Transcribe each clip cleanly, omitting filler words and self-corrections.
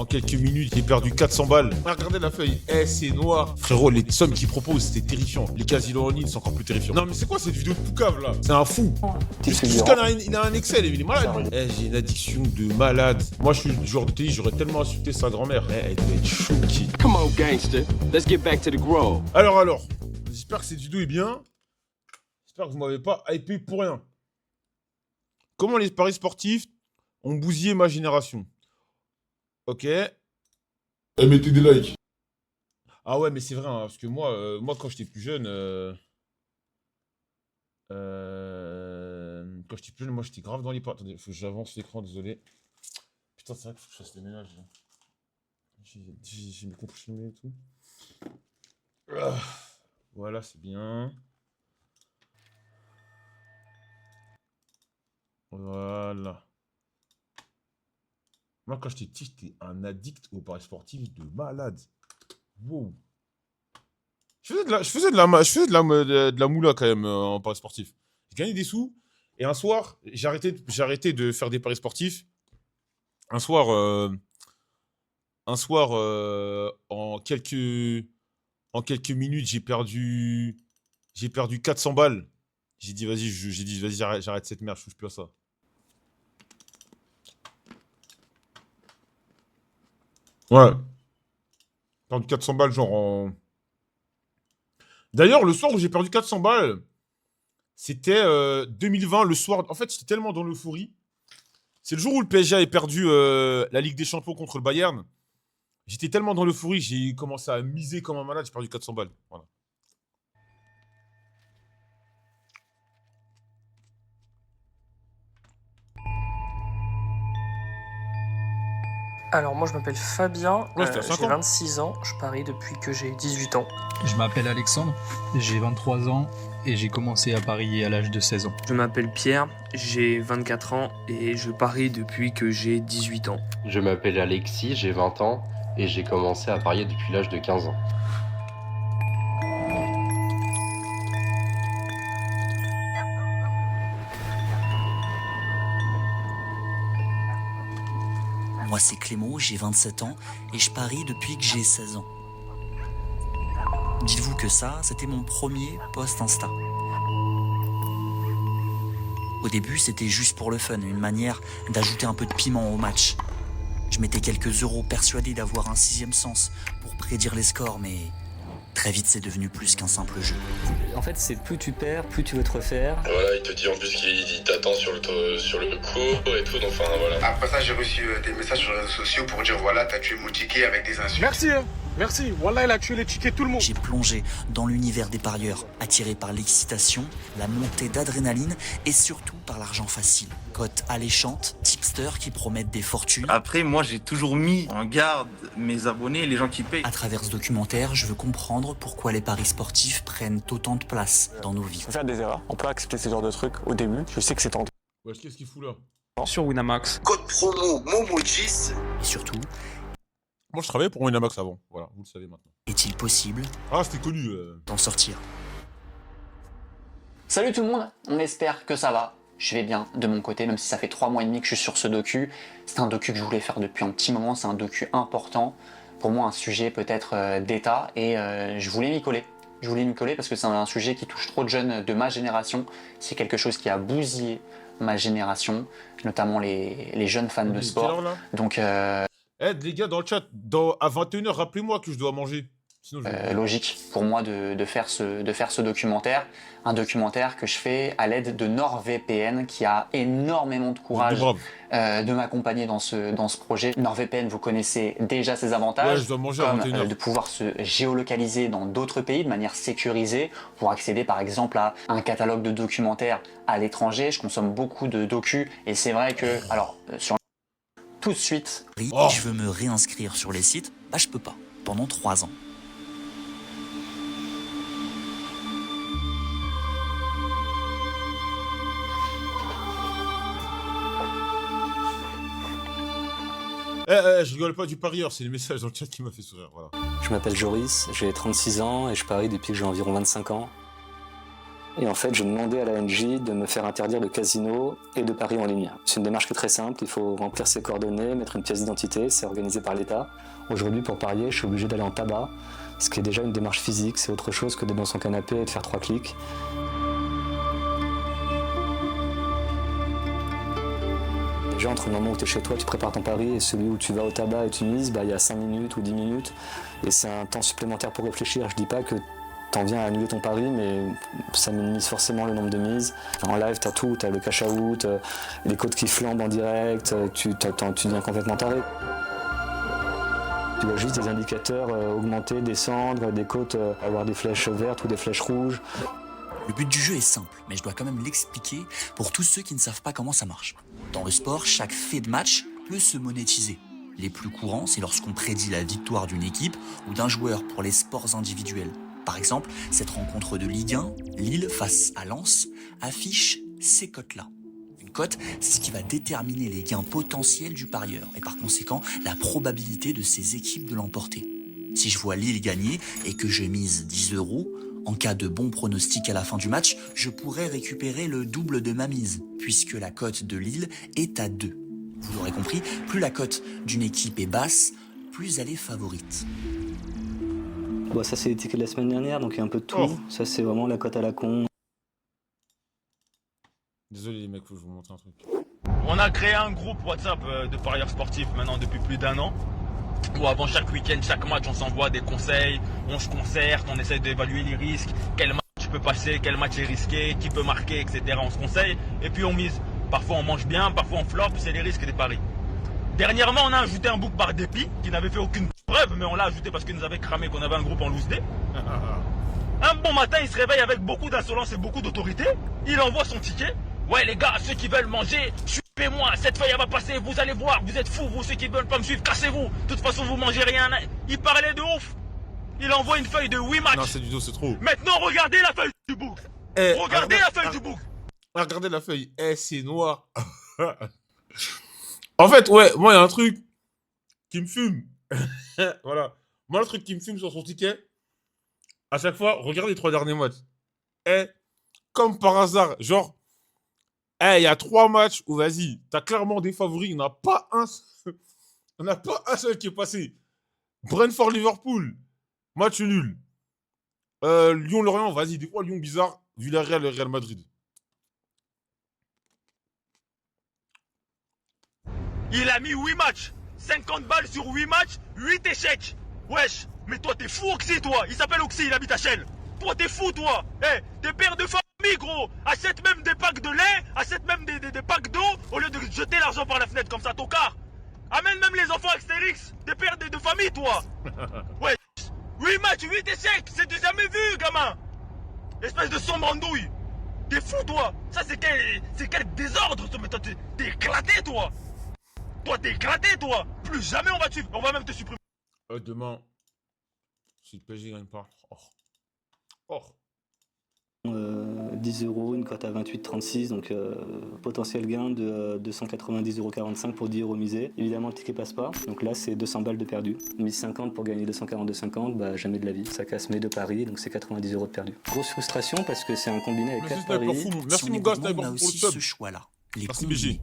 En quelques minutes, j'ai perdu 400 balles. Ah, regardez la feuille. Eh, c'est noir. Frérot, les sommes qu'ils proposent, c'était terrifiant. Les casinos en ligne, c'est encore plus terrifiant. Non, mais c'est quoi cette vidéo de Poucave, là? C'est un fou. Jusqu'à il a un Excel, il est malade. Eh, j'ai une addiction de malade. Moi, je suis le joueur de tennis, j'aurais tellement insulté sa grand-mère. Eh, elle doit être choquée. Come on, gangster. Let's get back to the grove. Alors. J'espère que cette vidéo est bien. J'espère que vous m'avez pas hypé pour rien. Comment les paris sportifs ont bousillé ma génération? Ok. Mettez des likes. Ah ouais, mais c'est vrai, hein, parce que moi, quand j'étais plus jeune, quand j'étais plus jeune, moi j'étais grave dans les paris. Attendez, faut que j'avance l'écran, désolé. Putain, c'est vrai qu'il faut que je fasse le ménage. Là. J'ai mes comprimés et tout. Ah, voilà, c'est bien. Voilà. Moi, quand j'étais petit, j'étais un addict aux paris sportifs de malade. Wow. Je faisais de la moula quand même en paris sportif. J'ai gagné des sous. Et un soir, j'ai arrêté de faire des paris sportifs. Un soir, en quelques minutes, j'ai perdu 400 balles. J'ai dit, vas-y, j'arrête cette merde, je touche plus à ça. Ouais. J'ai perdu 400 balles, genre en... D'ailleurs, le soir où j'ai perdu 400 balles, c'était 2020, le soir. En fait, j'étais tellement dans l'euphorie. C'est le jour où le PSG avait perdu la Ligue des Champions contre le Bayern. J'étais tellement dans l'euphorie, j'ai commencé à miser comme un malade, j'ai perdu 400 balles. Voilà. Alors moi je m'appelle Fabien, Ouais, c'était à 5 j'ai ans. 26 ans, je parie depuis que j'ai 18 ans. Je m'appelle Alexandre, j'ai 23 ans et j'ai commencé à parier à l'âge de 16 ans. Je m'appelle Pierre, j'ai 24 ans et je parie depuis que j'ai 18 ans. Je m'appelle Alexis, j'ai 20 ans et j'ai commencé à parier depuis l'âge de 15 ans. Moi c'est Clément, j'ai 27 ans et je parie depuis que j'ai 16 ans. Dites-vous que ça, c'était mon premier post Insta. Au début, c'était juste pour le fun, une manière d'ajouter un peu de piment au match. Je mettais quelques euros persuadé d'avoir un sixième sens pour prédire les scores, mais très vite c'est devenu plus qu'un simple jeu. En fait, c'est plus tu perds, plus tu veux te refaire. Voilà, il te dit en plus qu'il t'attend sur le coup et tout, donc enfin voilà. Après ça, j'ai reçu des messages sur les réseaux sociaux pour dire voilà, t'as tué mon ticket avec des insultes. Merci, hein. Merci. Wallah, il a tué les tickets, tout le monde. J'ai plongé dans l'univers des parieurs, attiré par l'excitation, la montée d'adrénaline et surtout par l'argent facile. Cotes alléchantes, tipsters qui promettent des fortunes. Après, moi, j'ai toujours mis en garde mes abonnés, les gens qui payent. À travers ce documentaire, je veux comprendre pourquoi les paris sportifs prennent autant de place dans nos vies. On peut faire des erreurs, on peut accepter ce genre de trucs au début. Je sais que c'est tentant. Ouais, qu'est-ce qu'il fout là? Sur Winamax. Code promo Momojis. Et surtout, moi je travaillais pour Winamax avant, voilà, vous le savez maintenant. est-il possible Ah, c'était connu. d'en sortir? Salut tout le monde, on espère que ça va. Je vais bien de mon côté, même si ça fait 3 mois et demi que je suis sur ce docu. C'est un docu que je voulais faire depuis un petit moment, c'est un docu important. Pour moi, un sujet peut-être d'état, et je voulais m'y coller. Je voulais m'y coller parce que c'est un sujet qui touche trop de jeunes de ma génération. C'est quelque chose qui a bousillé ma génération, notamment les jeunes fans de sport. Donc, les gars, dans le chat, à 21h, rappelez-moi que je dois manger. Sinon, logique pour moi de faire ce documentaire. Un documentaire que je fais à l'aide de NordVPN, qui a énormément de courage de m'accompagner dans ce projet. NordVPN, vous connaissez déjà ses avantages, ouais, je dois manger à 21h. De pouvoir se géolocaliser dans d'autres pays de manière sécurisée, pour accéder par exemple à un catalogue de documentaires à l'étranger. Je consomme beaucoup de docus, et c'est vrai que, alors, sur tout de suite... Je veux me réinscrire sur les sites, bah je peux pas, pendant 3 ans. Je rigole pas du parieur, c'est le message dans le chat qui m'a fait sourire, voilà. Je m'appelle Joris, j'ai 36 ans et je parie depuis que j'ai environ 25 ans. Et en fait, j'ai demandé à l'ANJ de me faire interdire le casino et de paris en ligne. C'est une démarche qui est très simple, il faut remplir ses coordonnées, mettre une pièce d'identité, c'est organisé par l'État. Aujourd'hui, pour parier, je suis obligé d'aller en tabac, ce qui est déjà une démarche physique, c'est autre chose que d'être dans son canapé et de faire 3 clics. Déjà, entre le moment où tu es chez toi, tu prépares ton pari, et celui où tu vas au tabac et tu mises, il y a 5 minutes ou 10 minutes, et c'est un temps supplémentaire pour réfléchir. Je dis pas que t'en viens à annuler ton pari, mais ça minimise forcément le nombre de mises. En live, t'as tout, t'as le cash out, les codes qui flambent en direct, tu deviens complètement taré. Tu vois juste des indicateurs augmenter, descendre, des côtes avoir des flèches vertes ou des flèches rouges. Le but du jeu est simple, mais je dois quand même l'expliquer pour tous ceux qui ne savent pas comment ça marche. Dans le sport, chaque fait de match peut se monétiser. Les plus courants, c'est lorsqu'on prédit la victoire d'une équipe ou d'un joueur pour les sports individuels. Par exemple, cette rencontre de Ligue 1, Lille face à Lens, affiche ces cotes-là. Une cote, c'est ce qui va déterminer les gains potentiels du parieur et par conséquent la probabilité de ces équipes de l'emporter. Si je vois Lille gagner et que je mise 10 €, en cas de bon pronostic à la fin du match, je pourrais récupérer le double de ma mise, puisque la cote de Lille est à 2. Vous l'aurez compris, plus la cote d'une équipe est basse, plus elle est favorite. Bon, ça c'est les tickets de la semaine dernière, donc il y a un peu de tout. Ça c'est vraiment la cote à la con. Désolé les mecs, faut que je vous montre un truc. On a créé un groupe WhatsApp de parieurs sportifs maintenant depuis plus d'1 an. Où avant chaque week-end, chaque match, on s'envoie des conseils, on se concerte, on essaie d'évaluer les risques, quel match peut passer, quel match est risqué, qui peut marquer, etc. On se conseille et puis on mise. Parfois on mange bien, parfois on flop, c'est les risques des paris. Dernièrement, on a ajouté un book par dépit qui n'avait fait aucune preuve, mais on l'a ajouté parce qu'il nous avait cramé qu'on avait un groupe en loose day. Un bon matin, il se réveille avec beaucoup d'insolence et beaucoup d'autorité. Il envoie son ticket. Ouais les gars, ceux qui veulent manger, suivez-moi, cette feuille elle va passer, vous allez voir, vous êtes fous, vous ceux qui veulent pas me suivre, cassez-vous. De toute façon, vous mangez rien. Il parlait de ouf. Il envoie une feuille de 8 matchs. Non, c'est du dos, c'est trop. Maintenant, regardez la feuille du book. Regardez la feuille du book. Regardez la feuille. C'est noir. En fait, ouais, moi, il y a un truc qui me fume. Voilà. Moi, le truc qui me fume sur son ticket, à chaque fois, regardez les 3 derniers matchs. Comme par hasard, genre, il y a 3 matchs où, vas-y, t'as clairement des favoris, il n'y en a pas un seul qui est passé. Brentford-Liverpool, match nul. Lyon-Lorient, vas-y, des fois, Lyon bizarre, Villarreal et Real Madrid. Il a mis 8 matchs. 50 balles sur 8 matchs, 8 échecs. Wesh, mais toi t'es fou Oxy toi. Il s'appelle Oxy, il habite à Chelles. Toi t'es fou toi. T'es père de famille gros. Achète même des packs de lait, achète même des packs d'eau au lieu de jeter l'argent par la fenêtre comme ça, tocard. Amène même les enfants Astérix. T'es père de famille toi. Wesh, 8 matchs, 8 échecs, c'est du jamais vu gamin. Espèce de sombre andouille. T'es fou toi. Ça c'est quel désordre. Mais toi t'es éclaté toi. Toi, t'es éclaté, toi. Plus jamais on va te suivre. On va même te supprimer. Demain, si le PSG gagne pas. 10 €, une cote à 28,36, donc potentiel gain de 290,45 € pour 10 € misés. Évidemment, le ticket passe pas, donc là c'est 200 balles de perdu. Mise 50 pour gagner 242,50, bah jamais de la vie. Ça casse mes 2 paris, donc c'est 90 € de perdu. Grosse frustration parce que c'est un combiné avec 4 paris. Merci mon gars, Sniper on a pour aussi le sub. ce choix-là. Les Merci combinés. BG.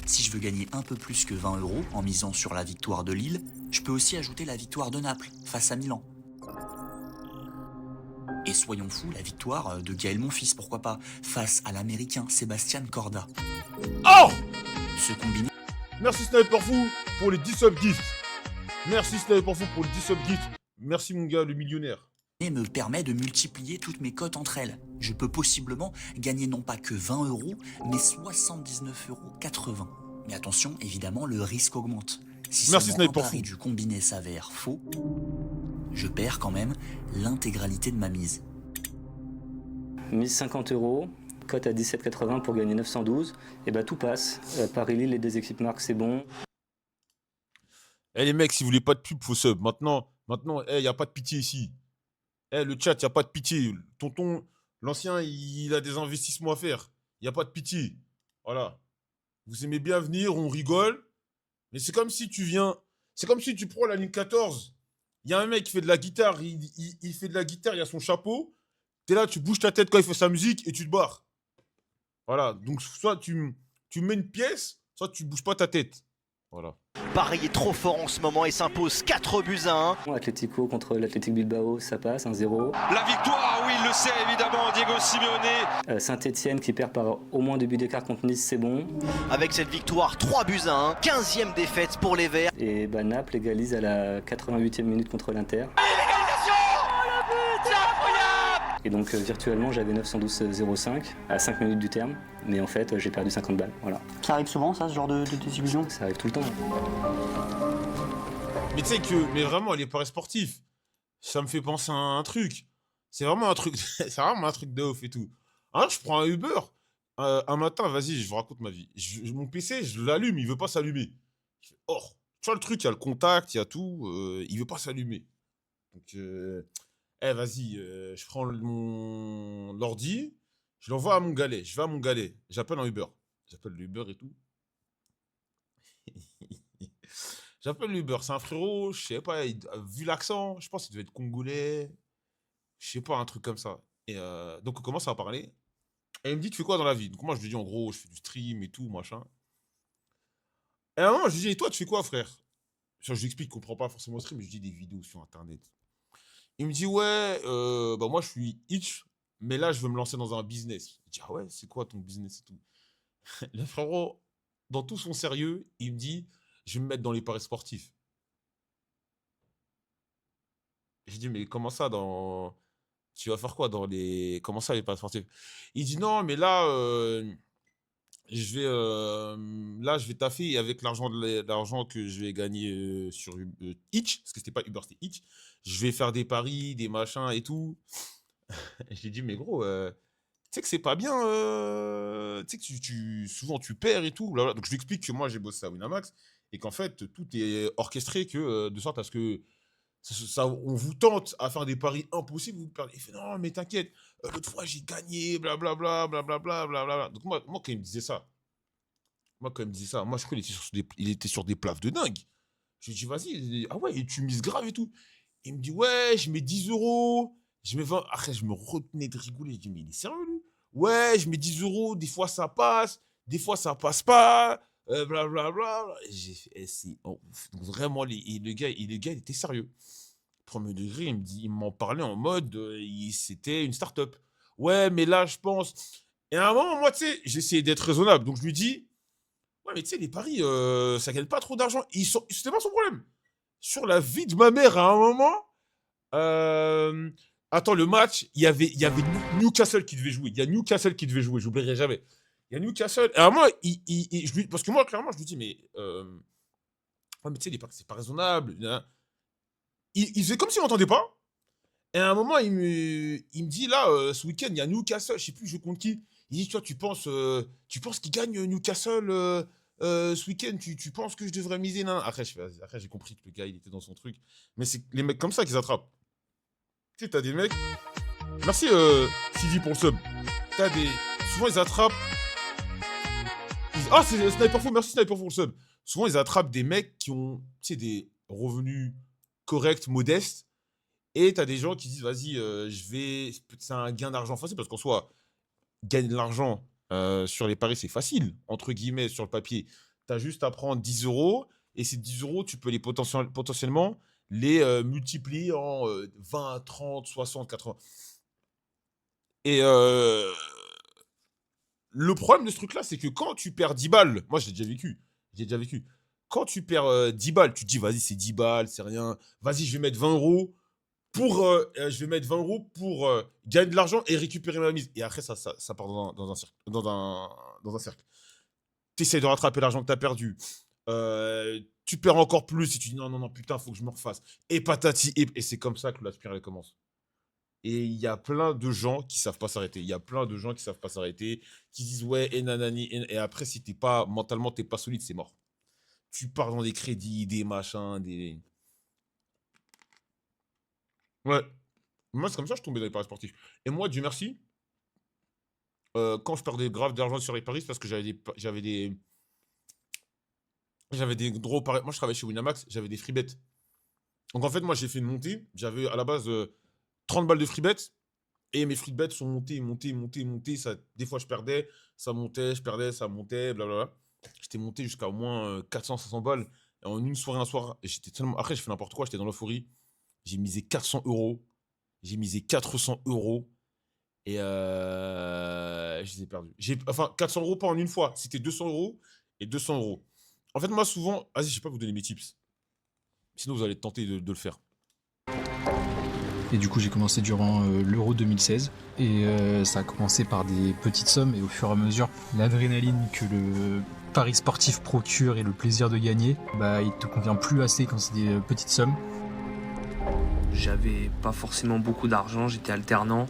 Si je veux gagner un peu plus que 20 € en misant sur la victoire de Lille, je peux aussi ajouter la victoire de Naples face à Milan. Et soyons fous, la victoire de Gaël Monfils, pourquoi pas, face à l'américain Sébastien Corda. Oh! Ce combiné... Merci Sniper Fou pour les 10 sub gifts. Merci Sniper Fou pour les 10 sub gifts. Merci mon gars, le millionnaire. Et me permet de multiplier toutes mes cotes entre elles. Je peux possiblement gagner non pas que 20 €, mais 79,80 €. Mais attention, évidemment, le risque augmente. Si Merci seulement un Sniper pari Fou. du combiné s'avère faux, je perds quand même l'intégralité de ma mise. Mise 50 €, cote à 17,80 pour gagner 912, et bah tout passe. Paris Lille, les 2 équipes marquent, c'est bon. Les mecs, si vous voulez pas de pub, faut sub. Maintenant, y a pas de pitié ici. Le chat, y a pas de pitié. Tonton, l'ancien, il a des investissements à faire. Y a pas de pitié. Voilà. Vous aimez bien venir, on rigole. Mais c'est comme si tu viens... C'est comme si tu prends la ligne 14. Il y a un mec qui fait de la guitare. Il fait de la guitare, il a son chapeau. T'es là, tu bouges ta tête quand il fait sa musique et tu te barres. Voilà. Donc, soit tu mets une pièce, soit tu bouges pas ta tête. Voilà. Paris est trop fort en ce moment et s'impose 4-1. Atlético contre l'Athletic Bilbao, ça passe, 1-0. La victoire, oui, il le sait évidemment, Diego Simeone. Saint-Etienne qui perd par au moins 2 buts d'écart contre Nice, c'est bon. Avec cette victoire, 3-1, 15e défaite pour les Verts. Et Naples égalise à la 88e minute contre l'Inter. Et donc virtuellement j'avais 912,05 à 5 minutes du terme, mais en fait j'ai perdu 50 balles, voilà. Ça arrive souvent ça, ce genre de désillusion? Ça arrive tout le temps. Mais tu sais que, mais vraiment les paris sportifs, ça me fait penser à un truc. C'est vraiment un truc, c'est vraiment un truc de ouf et tout. Alors je prends un Uber, un matin, vas-y, je vous raconte ma vie. Mon PC, je l'allume, il veut pas s'allumer. Je fais, oh, tu vois le truc, il y a le contact, il y a tout, il veut pas s'allumer. Donc vas-y, je prends mon l'ordi, je l'envoie à mon galet. Je vais à mon galet, j'appelle un Uber. J'appelle l'Uber et tout. J'appelle l'Uber, c'est un frérot, je sais pas, vu l'accent, je pense qu'il devait être congolais. Je sais pas, un truc comme ça. Et donc on commence à parler. Et il me dit, tu fais quoi dans la vie? Donc moi je lui dis en gros, je fais du stream et tout, machin. Et à un moment, je lui dis, et toi tu fais quoi, frère? Je lui explique, je comprends pas forcément le stream, mais je dis des vidéos sur internet. Il me dit, ouais, bah moi je suis Itch, mais là je veux me lancer dans un business. Je dis, ah ouais, c'est quoi ton business et tout? Le frérot, dans tout son sérieux, il me dit, je vais me mettre dans les paris sportifs. Je dis, mais comment ça, tu vas faire quoi dans les... Comment ça, les paris sportifs? Il dit, non, mais là, je vais taffer et avec l'argent que je vais gagner sur Itch, parce que c'était pas Uber, c'était Itch, je vais faire des paris, des machins et tout. J'ai dit, mais gros, tu sais que c'est pas bien, tu sais que souvent tu perds et tout. Blablabla. Donc je lui explique que moi j'ai bossé à Winamax et qu'en fait tout est orchestré de sorte à ce que on vous tente à faire des paris impossibles, vous perdez. Il fait non, mais t'inquiète, l'autre fois j'ai gagné, blablabla, blablabla, blablabla. Donc moi, quand il me disait ça, moi je crois qu'il était sur des places de dingue. Je lui dis, vas-y, ah ouais, et tu mises grave et tout. Il me dit, ouais, je mets 10 €, je mets 20. Après, je me retenais de rigoler. Je dis, mais il est sérieux, lui? Ouais, je mets 10 €, des fois ça passe, des fois ça passe pas, blablabla. J'ai fait, donc vraiment, le gars, il était sérieux. Premier degré, il m'en parlait en mode, c'était une start-up. Ouais, mais là, je pense. Et à un moment, moi, tu sais, j'essayais d'être raisonnable. Donc, je lui dis, ouais, mais tu sais, les paris, ça gagne pas trop d'argent. C'était pas son problème. Sur la vie de ma mère, à un moment, attends, le match, il y avait Newcastle qui devait jouer. Il y a Newcastle qui devait jouer, j'oublierai jamais. Il y a Newcastle. Et à un moment, parce que moi, clairement, je lui dis, mais, ouais, mais tu sais, les paris, c'est pas raisonnable. Il faisait comme s'il m'entendait pas. Et à un moment, il me dit, là, ce week-end, il y a Newcastle, je sais plus, je compte qui. Il dit, toi, tu penses qu'il gagne Newcastle ce week-end, tu penses que je devrais miser? Non. Après, j'ai compris que le gars, il était dans son truc. Mais c'est les mecs comme ça qu'ils attrapent. Tu sais, t'as des mecs... Merci, Sidi, pour le sub. Souvent, ils attrapent... Ah, c'est Sniperful, merci Sniperful pour le sub. Souvent, ils attrapent des mecs qui ont, tu sais, des revenus corrects, modestes. Et t'as des gens qui disent, vas-y, c'est un gain d'argent facile, parce qu'en soi, gagner de l'argent sur les paris, c'est facile, entre guillemets, sur le papier. T'as juste à prendre 10 €, et ces 10 €, tu peux les potentiellement les multiplier en 20, 30, 60, 80. Et le problème de ce truc-là, c'est que quand tu perds 10 balles, moi j'ai déjà vécu, quand tu perds 10 balles, tu te dis, vas-y, c'est 10 balles, c'est rien, vas-y, je vais mettre 20 € pour gagner de l'argent et récupérer ma mise. Et après, ça part dans un cercle. Tu essaies de rattraper l'argent que tu as perdu. Tu perds encore plus et tu dis non, putain, faut que je me refasse. Et patati, et c'est comme ça que la spirale commence. Et il y a plein de gens qui savent pas s'arrêter. Qui disent ouais, et nanani. Et après, si mentalement, t'es pas solide, c'est mort. Tu pars dans des crédits, des machins, des... Ouais. Moi, c'est comme ça que je tombais dans les paris sportifs. Et moi, Dieu merci, quand je perdais grave d'argent sur les paris, c'est parce que j'avais des gros paris. Moi, je travaillais chez Winamax, j'avais des free bets. Donc, en fait, moi, j'ai fait une montée. J'avais à la base 30 balles de free bet. Et mes free bets sont montés. Ça, des fois, je perdais, ça montait, je perdais, ça montait, blablabla. J'étais monté jusqu'à au moins 400-500 balles. Et en une soirée, un soir, j'étais tellement... Après, je fais n'importe quoi, j'étais dans l'euphorie. J'ai misé 400 euros. J'ai misé 400 euros. Et je les ai perdus. Enfin, 400 euros pas en une fois. C'était 200 euros et 200 euros. En fait, moi, souvent... Vas-y, je vais pas vous donner mes tips. Sinon, vous allez tenter de le faire. Et du coup, j'ai commencé durant l'Euro 2016. Et ça a commencé par des petites sommes. Et au fur et à mesure, l'adrénaline que le pari sportif procure et le plaisir de gagner, bah, il te convient plus assez quand c'est des petites sommes. J'avais pas forcément beaucoup d'argent, j'étais alternant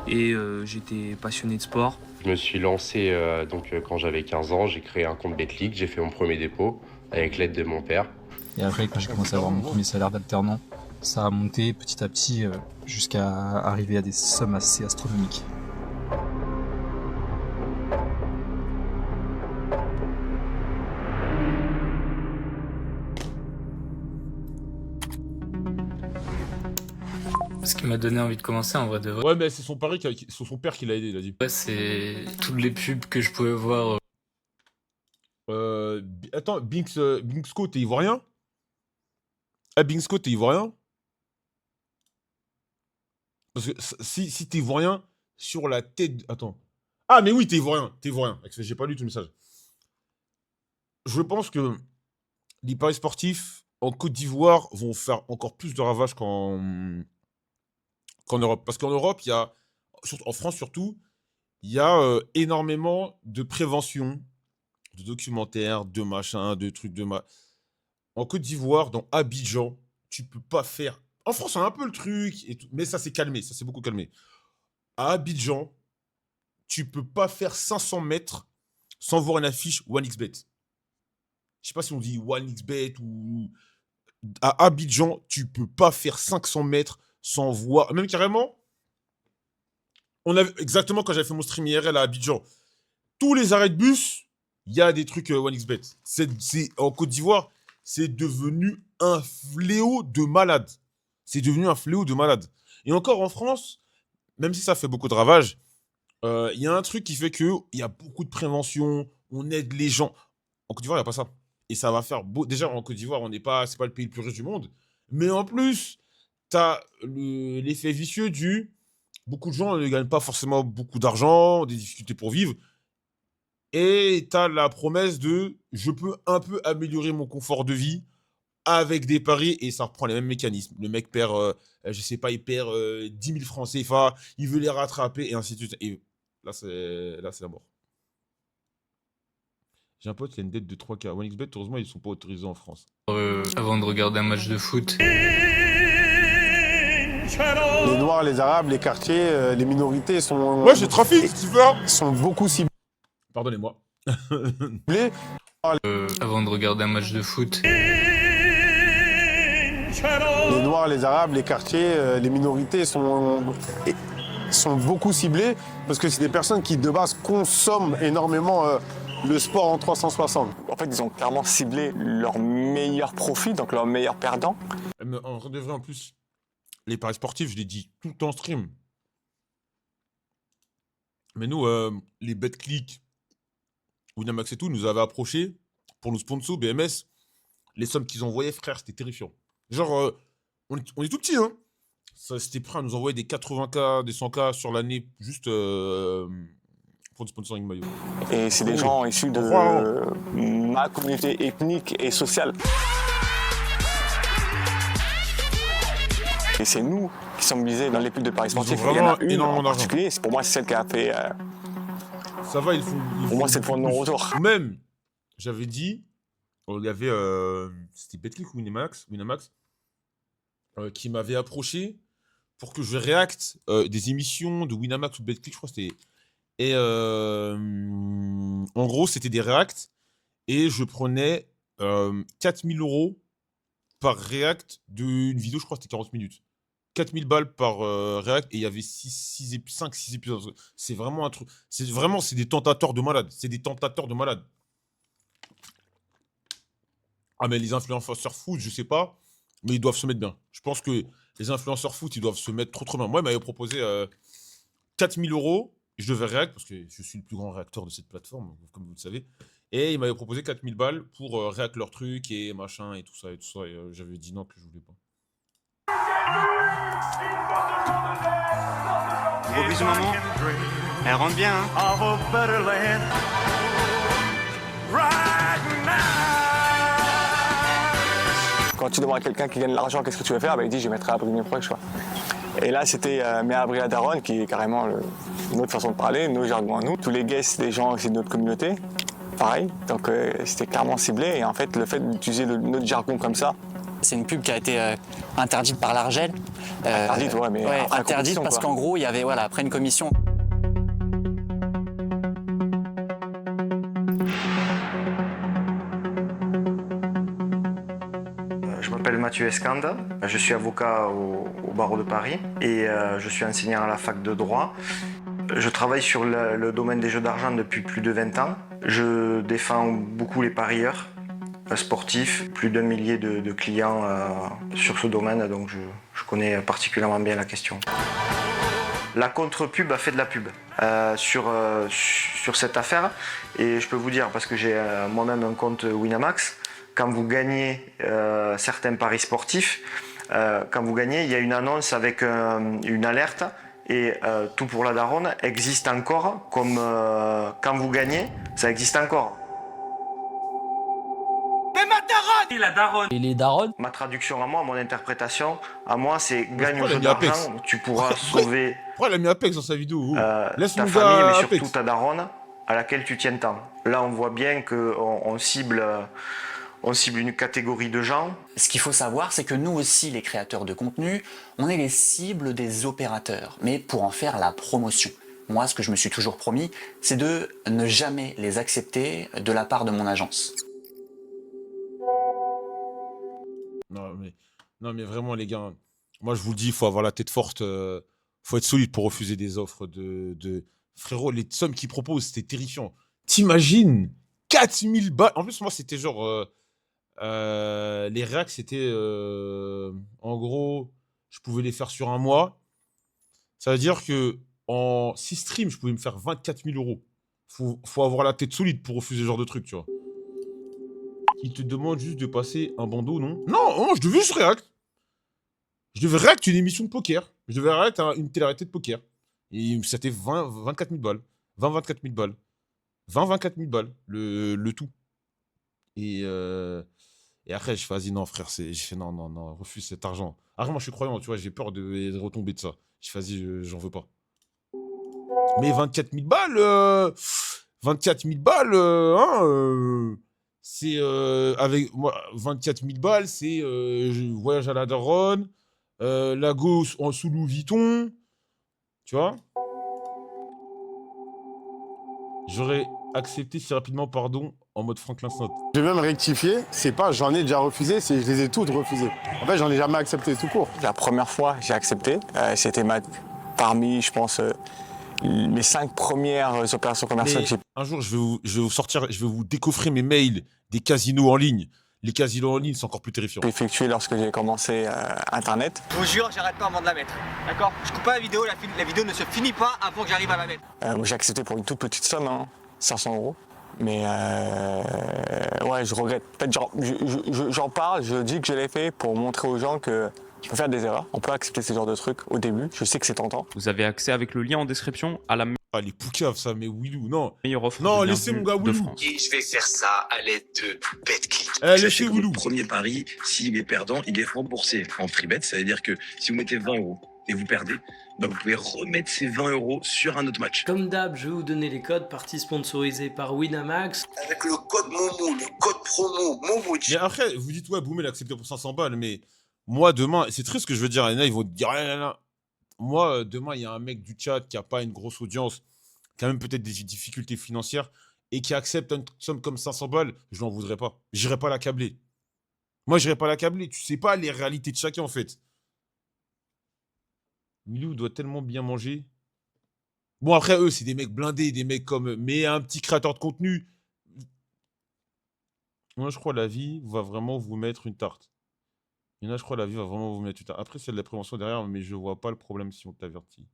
et j'étais passionné de sport. Je me suis lancé quand j'avais 15 ans, j'ai créé un compte Betclic, j'ai fait mon premier dépôt avec l'aide de mon père. Et après, quand j'ai commencé à avoir mon premier salaire d'alternant, ça a monté petit à petit jusqu'à arriver à des sommes assez astronomiques. Ce qui m'a donné envie de commencer en vrai de vrai. Ouais, mais c'est son pari, c'est son père qui l'a aidé, il a dit. Ouais, c'est toutes les pubs que je pouvais voir. Attends, Binksco, t'es ivoirien? Ah, Binksco, t'es ivoirien? Parce que si t'es ivoirien, sur la tête... Attends. Ah, mais oui, t'es ivoirien. T'es ivoirien. J'ai pas lu tout le message. Je pense que les paris sportifs en Côte d'Ivoire vont faire encore plus de ravages qu'en Europe. Parce qu'en Europe, il y a, en France surtout, il y a énormément de prévention, de documentaires, de machins, de trucs, En Côte d'Ivoire, dans Abidjan, tu peux pas faire... En France, on a un peu le truc, et tout, mais ça s'est calmé, ça s'est beaucoup calmé. À Abidjan, tu peux pas faire 500 mètres sans voir une affiche 1xBet. Je sais pas si on dit 1xBet ou... À Abidjan, tu peux pas faire 500 mètres sans voir... Même carrément, on avait... exactement quand j'avais fait mon stream IRL à Abidjan, tous les arrêts de bus, il y a des trucs 1xBet. En Côte d'Ivoire, c'est devenu un fléau de malade. C'est devenu un fléau de malade. Et encore en France, même si ça fait beaucoup de ravages, il y a un truc qui fait qu'il y a beaucoup de prévention, on aide les gens. En Côte d'Ivoire, il n'y a pas ça. Et ça va faire beau. Déjà, en Côte d'Ivoire, c'est pas le pays le plus riche du monde. Mais en plus, tu as l'effet vicieux du... Beaucoup de gens ne gagnent pas forcément beaucoup d'argent, des difficultés pour vivre. Et tu as la promesse de « je peux un peu améliorer mon confort de vie » avec des paris, et ça reprend les mêmes mécanismes. Le mec perd, je sais pas, il perd 10 000 francs CFA, il veut les rattraper, et ainsi de suite. Et là, c'est la mort. J'ai un pote qui a une dette de 3K. 1xBet, heureusement, ils sont pas autorisés en France. Avant de regarder un match de foot. Les Noirs, les Arabes, les quartiers, les minorités sont... Ouais, j'ai trafic, tu vois. Sont beaucoup ciblés. Pardonnez-moi. Avant de regarder un match de foot. Les Noirs, les Arabes, les quartiers, les minorités sont beaucoup ciblés parce que c'est des personnes qui, de base, consomment énormément le sport en 360. En fait, ils ont clairement ciblé leur meilleur profit, donc leur meilleur perdant. En vrai, en plus, les paris sportifs, je l'ai dit tout le temps en stream. Mais nous, les Betclic, Winamax et tout, nous avaient approchés pour nos sponsors, BMS. Les sommes qu'ils envoyaient, frère, c'était terrifiant. Genre, on est tout petits, hein. C'était prêt à nous envoyer des 80K, des 100K sur l'année, juste pour du sponsoring maillot. Et c'est des gens issus de ma communauté ethnique et sociale. Et c'est nous qui sommes visés dans les pubs de paris sportifs. Il y en a une en particulier, pour moi, c'est celle qui a fait... Ça va, pour moi, c'est le point de non-retour. Même, j'avais dit, il y avait... c'était Betclic ou Winamax qui m'avait approché pour que je réacte des émissions de Winamax ou Betclic, je crois que c'était... Et en gros, c'était des réacts. Et je prenais 4 000 € par réact d'une vidéo, je crois que c'était 40 minutes. 4 000 balles par réact. Et il y avait 5-6 épisodes. C'est vraiment un truc... C'est des tentateurs de malades. C'est des tentateurs de malades. Ah, mais les influenceurs foot, je sais pas. Mais ils doivent se mettre bien. Je pense que les influenceurs foot, ils doivent se mettre trop bien. Moi, ils m'avaient proposé 4000 €. Je devais réact parce que je suis le plus grand réacteur de cette plateforme, comme vous le savez. Et ils m'avaient proposé 4000 balles pour réact leur truc et machin et tout ça et tout ça. Et j'avais dit non, que je voulais pas. Gros bisous maman. Elle rentre bien hein. Quand tu demandes à quelqu'un qui gagne de l'argent, qu'est-ce que tu veux faire, il dit je mettrai à abri mes proches. Et là, c'était mais abri la daronne, qui est carrément une autre façon de parler, nos jargons à nous. Tous les guests, c'est des gens aussi de notre communauté, pareil. Donc c'était clairement ciblé. Et en fait, le fait d'utiliser notre jargon comme ça. C'est une pub qui a été interdite par l'Argel. Interdite, ouais, mais après interdite parce qu'en gros, il y avait, voilà, après une commission. Je m'appelle Mathieu Escanda, je suis avocat au barreau de Paris et je suis enseignant à la fac de droit. Je travaille sur le domaine des jeux d'argent depuis plus de 20 ans. Je défends beaucoup les parieurs sportifs, plus d'1 millier de clients sur ce domaine, donc je connais particulièrement bien la question. La contre-pub a fait de la pub sur cette affaire et je peux vous dire, parce que j'ai moi-même un compte Winamax, quand vous gagnez certains paris sportifs, quand vous gagnez, il y a une annonce avec une alerte et tout pour la daronne existe encore, comme quand vous gagnez, ça existe encore. Mais ma daronne! Et la daronne! Et les daronnes? Ma traduction à moi, mon interprétation à moi, c'est gagne au jeu pourquoi il a mis d'argent, tu pourras sauver Pourquoi il a mis Apex dans sa vidéo? Laisse ta mon famille, gars mais surtout Apex. ta daronne à laquelle tu tiens tant. Là, on voit bien qu'on cible une catégorie de gens. Ce qu'il faut savoir, c'est que nous aussi, les créateurs de contenu, on est les cibles des opérateurs, mais pour en faire la promotion. Moi, ce que je me suis toujours promis, c'est de ne jamais les accepter de la part de mon agence. Non, mais vraiment, les gars, moi, je vous le dis, il faut avoir la tête forte, faut être solide pour refuser des offres de... Frérot, les sommes qu'ils proposent, c'était terrifiant. T'imagines 4000 balles. En plus, moi, c'était genre... les réacs, c'était... en gros, je pouvais les faire sur un mois. Ça veut dire que en 6 streams, je pouvais me faire 24 000 €. Faut avoir la tête solide pour refuser ce genre de truc, tu vois. Il te demande juste de passer un bandeau, non? Non, je devais juste réact. Je devais réact une émission de poker. Je devais réact une télé-réalité de poker. Et c'était 24 000 balles. 24 000 balles. 24 000 balles, le tout. Et après, je fais, vas-y, non, frère, j'ai fait, non, refuse cet argent. Après, moi, je suis croyant, tu vois, j'ai peur de retomber de ça. Je fais, vas-y, j'en veux pas. Mais 24 000 balles, 24 000 balles, c'est avec moi 24 000 balles, c'est voyage à la daronne, Lagos en sous Louis Vuitton, tu vois. J'aurais accepté si rapidement, pardon, en mode Franklin Saint. Je vais même rectifier, c'est pas j'en ai déjà refusé, c'est je les ai toutes refusées. En fait, j'en ai jamais accepté tout court. La première fois, j'ai accepté. C'était parmi, je pense, mes 5 premières opérations commerciales que j'ai. Un jour, je vais vous sortir, je vais vous décoffrer mes mails des casinos en ligne. Les casinos en ligne, c'est encore plus terrifiant. Effectué lorsque j'ai commencé Internet. Je vous jure, j'arrête pas avant de la mettre. D'accord? Je coupe pas la vidéo, la vidéo ne se finit pas avant que j'arrive à la mettre. Moi, j'ai accepté pour une toute petite somme, 500 €. Mais ouais, je regrette. Peut-être j'en parle, je dis que je l'ai fait pour montrer aux gens que je peux faire des erreurs. On peut accepter ce genre de trucs au début. Je sais que c'est tentant. Vous avez accès avec le lien en description à la les poucaves, ça, mais Willou, non. meilleure offre Non, de laissez mon bienvenue gars de Willou. France. Et je vais faire ça à l'aide de BetClick. Laissez Willou. Premier pari, s'il est perdant, il est remboursé en free bet. Ça veut dire que si vous mettez 20 € et vous perdez, bah vous pouvez remettre ces 20 € sur un autre match. Comme d'hab, je vais vous donner les codes, partie sponsorisée par Winamax. Avec le code Momo, le code promo Momo. Mais après, vous dites, ouais, Boum, il a accepté pour 500 balles, mais moi, demain, c'est triste ce que je veux dire. Il y en a, ils vont te dire, moi, demain, il y a un mec du chat qui a pas une grosse audience, qui a même peut-être des difficultés financières, et qui accepte une somme comme 500 balles, je n'en voudrais pas. J'irai pas l'accabler. Moi, j'irai pas l'accabler. Tu sais pas les réalités de chacun, en fait. Milou doit tellement bien manger. Bon, après, eux, c'est des mecs blindés, des mecs comme... Mais un petit créateur de contenu... Moi, je crois que la vie va vraiment vous mettre une tarte. Il y en a, je crois que la vie va vraiment vous mettre une tarte. Après, c'est de la prévention derrière, mais je vois pas le problème si on t'avertit.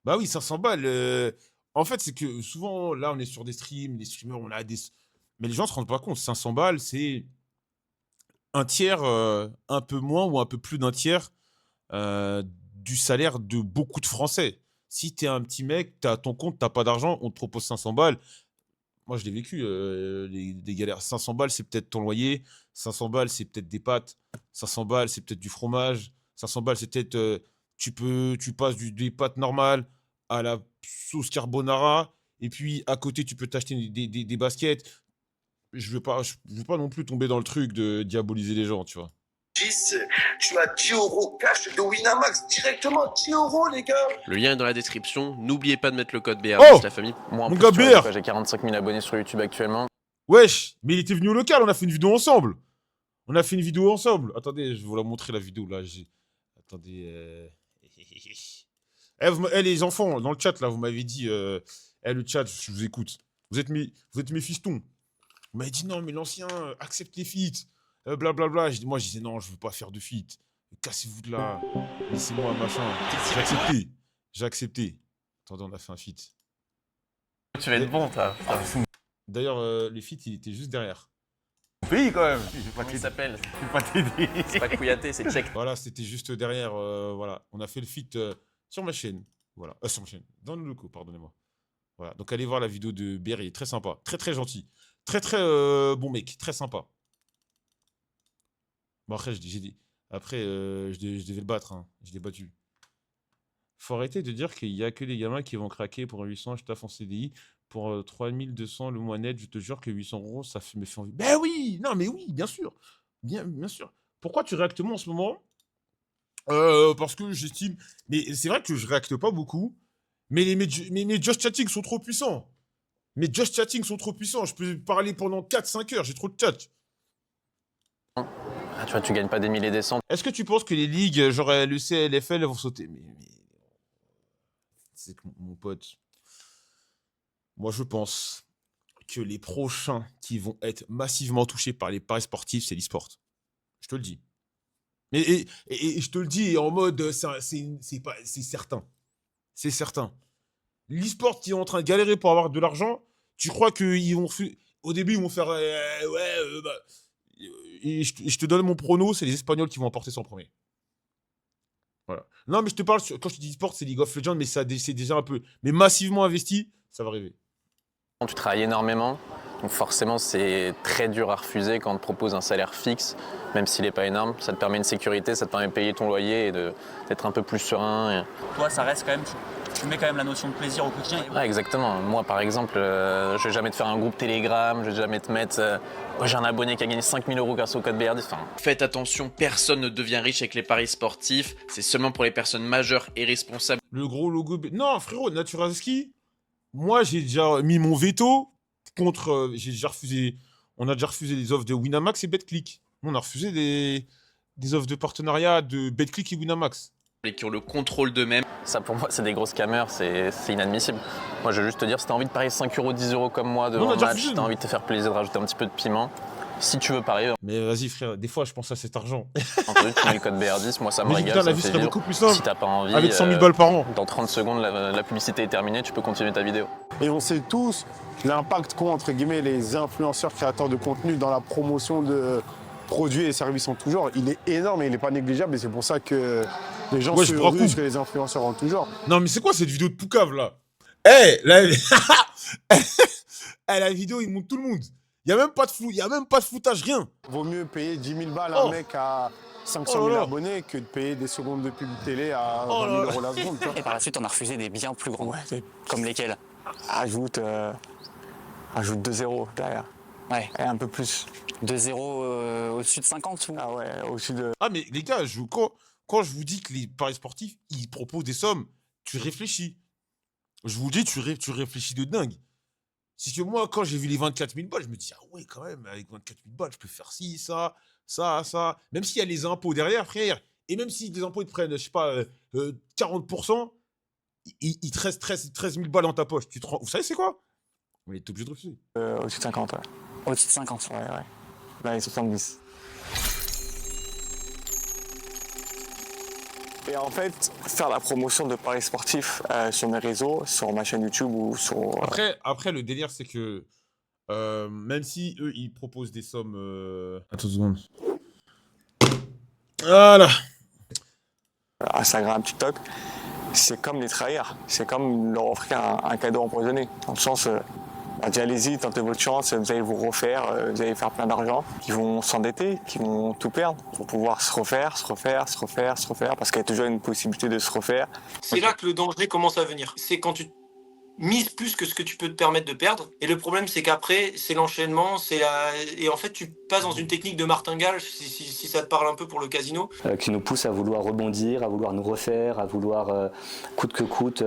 Bah oui, 500 balles. En fait, c'est que souvent, là, on est sur des streams, les streamers, on a des. Mais les gens se rendent pas compte. 500 balles, c'est un tiers, un peu moins ou un peu plus d'un tiers du salaire de beaucoup de Français. Si t'es un petit mec, t'as ton compte, t'as pas d'argent, on te propose 500 balles. Moi, je l'ai vécu, les galères. 500 balles, c'est peut-être ton loyer. 500 balles, c'est peut-être des pâtes. 500 balles, c'est peut-être du fromage. 500 balles, c'est peut-être. Tu passes des pâtes normales à la sauce carbonara. Et puis, à côté, tu peux t'acheter des baskets. Je veux pas non plus tomber dans le truc de diaboliser les gens, tu vois. Tu as 10 € cash de Winamax directement, 10 € les gars. Le lien est dans la description. N'oubliez pas de mettre le code BR, Oh la famille. Moi, en mon plus, gars, tu vois, BR. J'ai 45 000 abonnés sur YouTube actuellement. Wesh, mais il était venu au local, on a fait une vidéo ensemble. Attendez, je vais vous la montrer la vidéo là. Attendez. Les enfants, dans le chat là, vous m'avez dit. Le chat, je vous écoute. Vous êtes mes fistons. Vous m'avez dit non, mais l'ancien, accepte les feats. Blablabla. Moi, je disais non, je veux pas faire de feat. Cassez-vous de là. Laissez-moi, machin. J'ai accepté. Attendez, on a fait un feat. Tu vas être bon, t'as fou. D'ailleurs, les feats, il était juste derrière. Oui, quand même. Comment il s'appelle? C'est pas Kouyaté, c'est Check. Voilà, c'était juste derrière. Voilà, on a fait le feat sur ma chaîne. Voilà, sur ma chaîne. Dans le locaux, pardonnez-moi. Voilà, donc allez voir la vidéo de BR, il est très sympa. Très, très gentil. Très, très bon mec. Très sympa. Bon, après, je devais le battre. Hein. Je l'ai battu. Faut arrêter de dire qu'il n'y a que les gamins qui vont craquer pour 800, je taffe en CDI. Pour 3200 le mois net, je te jure que 800 € ça me fait envie. Ben oui, non mais oui, bien sûr. Bien sûr. Pourquoi tu réactes moins en ce moment? Parce que j'estime... Mais c'est vrai que je réacte pas beaucoup. Mais mes Just Chatting sont trop puissants. Je peux parler pendant 4-5 heures, j'ai trop de chat. Ah, tu vois, tu gagnes pas des milliers des cents. Est-ce que tu penses que les ligues, genre LEC, LFL, vont sauter? Mais... C'est que mon pote... Moi, je pense que les prochains qui vont être massivement touchés par les paris sportifs, c'est l'e-sport. Je te le dis. Et je te le dis en mode, c'est certain. C'est certain. L'e-sport qui est en train de galérer pour avoir de l'argent, tu crois qu'ils vont... Au début, ils vont faire... Et je te donne mon prono, c'est les Espagnols qui vont emporter son premier. Voilà. Non, mais je te parle, quand je te dis e-sport, c'est League of Legends, mais c'est déjà un peu... Mais massivement investi, ça va arriver. Tu travailles énormément, donc forcément c'est très dur à refuser quand on te propose un salaire fixe, même s'il n'est pas énorme. Ça te permet une sécurité, ça te permet de payer ton loyer et d'être un peu plus serein. Toi, ça reste quand même, tu mets quand même la notion de plaisir au quotidien. Ouais, exactement. Moi, par exemple, je vais jamais te faire un groupe Telegram, je vais jamais te mettre j'ai un abonné qui a gagné 5 000 € grâce au code BRD. Enfin... Faites attention, personne ne devient riche avec les paris sportifs. C'est seulement pour les personnes majeures et responsables. Le gros logo... Non, frérot, Naturaski, moi, j'ai déjà mis mon veto contre... j'ai déjà refusé... On a déjà refusé les offres de Winamax et BetClick. On a refusé des offres de partenariat de BetClick et Winamax. Et qui ont le contrôle d'eux-mêmes. Ça, pour moi, c'est des grosses scammers, c'est inadmissible. Moi, je veux juste te dire, si t'as envie de parier 5 €, 10 € comme moi devant le match, si t'as envie de te faire plaisir, de rajouter un petit peu de piment, si tu veux parier... Mais vas-y, frère, des fois, je pense à cet argent. Entendu, tu mets le code BR10, moi, ça me régale, putain, ça la me vie fait serait vivre. beaucoup plus simple. Si t'as pas envie... Avec 100 000 balles par an. Dans 30 secondes, la publicité est terminée, tu peux continuer ta vidéo. Et on sait tous l'impact qu'ont, entre guillemets, les influenceurs créateurs de contenu dans la promotion de produits et services en tout genre. Il est énorme et il n'est pas négligeable et c'est pour ça que les gens se ruent sur les influenceurs en tout genre. Non, mais c'est quoi cette vidéo de Poucave, là? La vidéo, il montre tout le monde. Il n'y a même pas de flou, il n'y a même pas de floutage, rien. Vaut mieux payer 10 000 balles à un mec à 500 000 abonnés que de payer des secondes de pub télé à 20 000 € la seconde. Et par la suite, on a refusé des bien plus grands. Ouais, comme lesquels? Ajoute 2 0 derrière. Ouais. Et un peu plus. 2 0 au-dessus de 50 ou... Ah ouais, au-dessus de... Ah mais les gars, quand je vous dis que les paris sportifs, ils proposent des sommes, tu réfléchis. Je vous dis, tu réfléchis de dingue. C'est que moi, quand j'ai vu les 24 000 balles, je me dis, ah ouais, quand même, avec 24 000 balles, je peux faire ci, ça. Même s'il y a les impôts derrière, frère, et même si les impôts, ils te prennent, je sais pas, 40%, ils te restent 13 000 balles dans ta poche. Vous savez, c'est quoi? On est obligé de refuser. Au-dessus de 50, ouais. Au-dessus de 50. Ouais. Là, il est 70. Et en fait, faire la promotion de paris sportifs sur mes réseaux, sur ma chaîne YouTube ou sur... Après, le délire, c'est que même si eux, ils proposent des sommes... Attends une seconde. Voilà. Instagram, TikTok, c'est comme les trahir. C'est comme leur offrir un cadeau empoisonné. Dans le sens, allez-y, tentez votre chance, vous allez vous refaire, vous allez faire plein d'argent. Ils vont s'endetter, qui vont tout perdre pour pouvoir se refaire, parce qu'il y a toujours une possibilité de se refaire. C'est là que le danger commence à venir. C'est quand tu mises plus que ce que tu peux te permettre de perdre. Et le problème, c'est qu'après, c'est l'enchaînement, et en fait, tu passes dans une technique de martingale, si ça te parle un peu pour le casino. Qui nous pousse à vouloir rebondir, à vouloir nous refaire, à vouloir coûte que coûte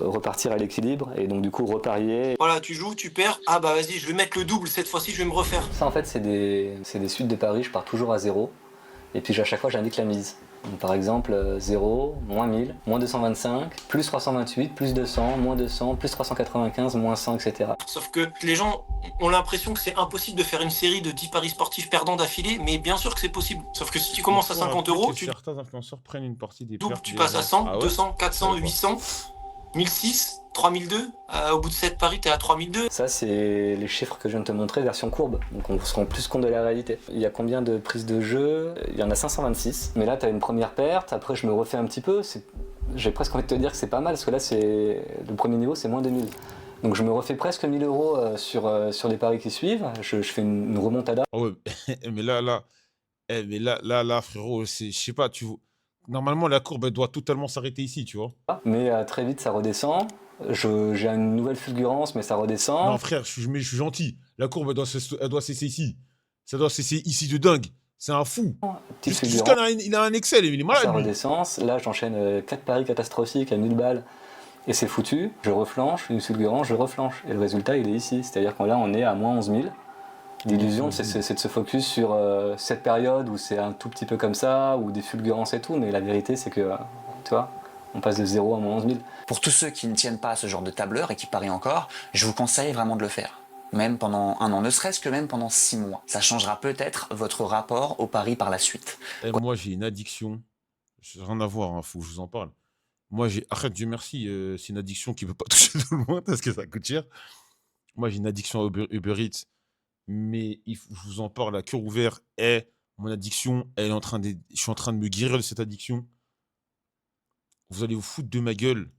repartir à l'équilibre et donc du coup reparier. Voilà, tu joues, tu perds, ah bah vas-y, je vais mettre le double, cette fois-ci je vais me refaire. Ça en fait c'est des suites de paris, je pars toujours à 0 et puis à chaque fois j'indique la mise. Donc, par exemple 0, moins 1000, moins 225, plus 328, plus 200, moins 200, plus 395, moins 100, etc. Sauf que les gens ont l'impression que c'est impossible de faire une série de 10 paris sportifs perdants d'affilée, mais bien sûr que c'est possible. Sauf que si tu commences à 50 €, certains influenceurs prennent une partie des doubles, pertes tu des passes à gens. 100, Ah ouais 200, 400, 800, 1006, 3002. Au bout de 7 paris, t'es à 3002. Ça, c'est les chiffres que je viens de te montrer, version courbe. Donc on se rend plus compte de la réalité. Il y a combien de prises de jeu? Il y en a 526. Mais là, t'as une première perte. Après, je me refais un petit peu. J'ai presque envie de te dire que c'est pas mal, parce que là, le premier niveau, c'est moins 2000. Donc je me refais presque 1000 € sur les paris qui suivent. Je fais une remontada. Ah ouais, mais là, frérot, je sais pas, normalement, la courbe, elle doit totalement s'arrêter ici, tu vois. Mais très vite, ça redescend. J'ai une nouvelle fulgurance, mais ça redescend. Non, frère, je suis gentil. La courbe, elle doit cesser ici. Ça doit cesser ici de dingue. C'est un fou. Jusqu'à il a un Excel, il est malade. Ça lui. redescend. Là, j'enchaîne 4 paris catastrophiques à 1000 balles. Et c'est foutu. Je reflanche, une fulgurance, je reflanche. Et le résultat, il est ici. C'est-à-dire que là, on est à moins 11 000. L'illusion, c'est de se focus sur cette période où c'est un tout petit peu comme ça, ou des fulgurances et tout. Mais la vérité, c'est que, tu vois, on passe de 0 à moins 11 000. Pour tous ceux qui ne tiennent pas à ce genre de tableur et qui parient encore, je vous conseille vraiment de le faire. Même pendant 1 an, ne serait-ce que même pendant 6 mois. Ça changera peut-être votre rapport au pari par la suite. Moi, j'ai une addiction. Rien à voir, faut que je vous en parle. Moi, arrête, Dieu merci, c'est une addiction qui ne peut pas toucher tout le monde parce que ça coûte cher. Moi, j'ai une addiction à Uber Eats. Mais je vous en parle à cœur ouvert. Mon addiction, je suis en train de me guérir de cette addiction. Vous allez vous foutre de ma gueule.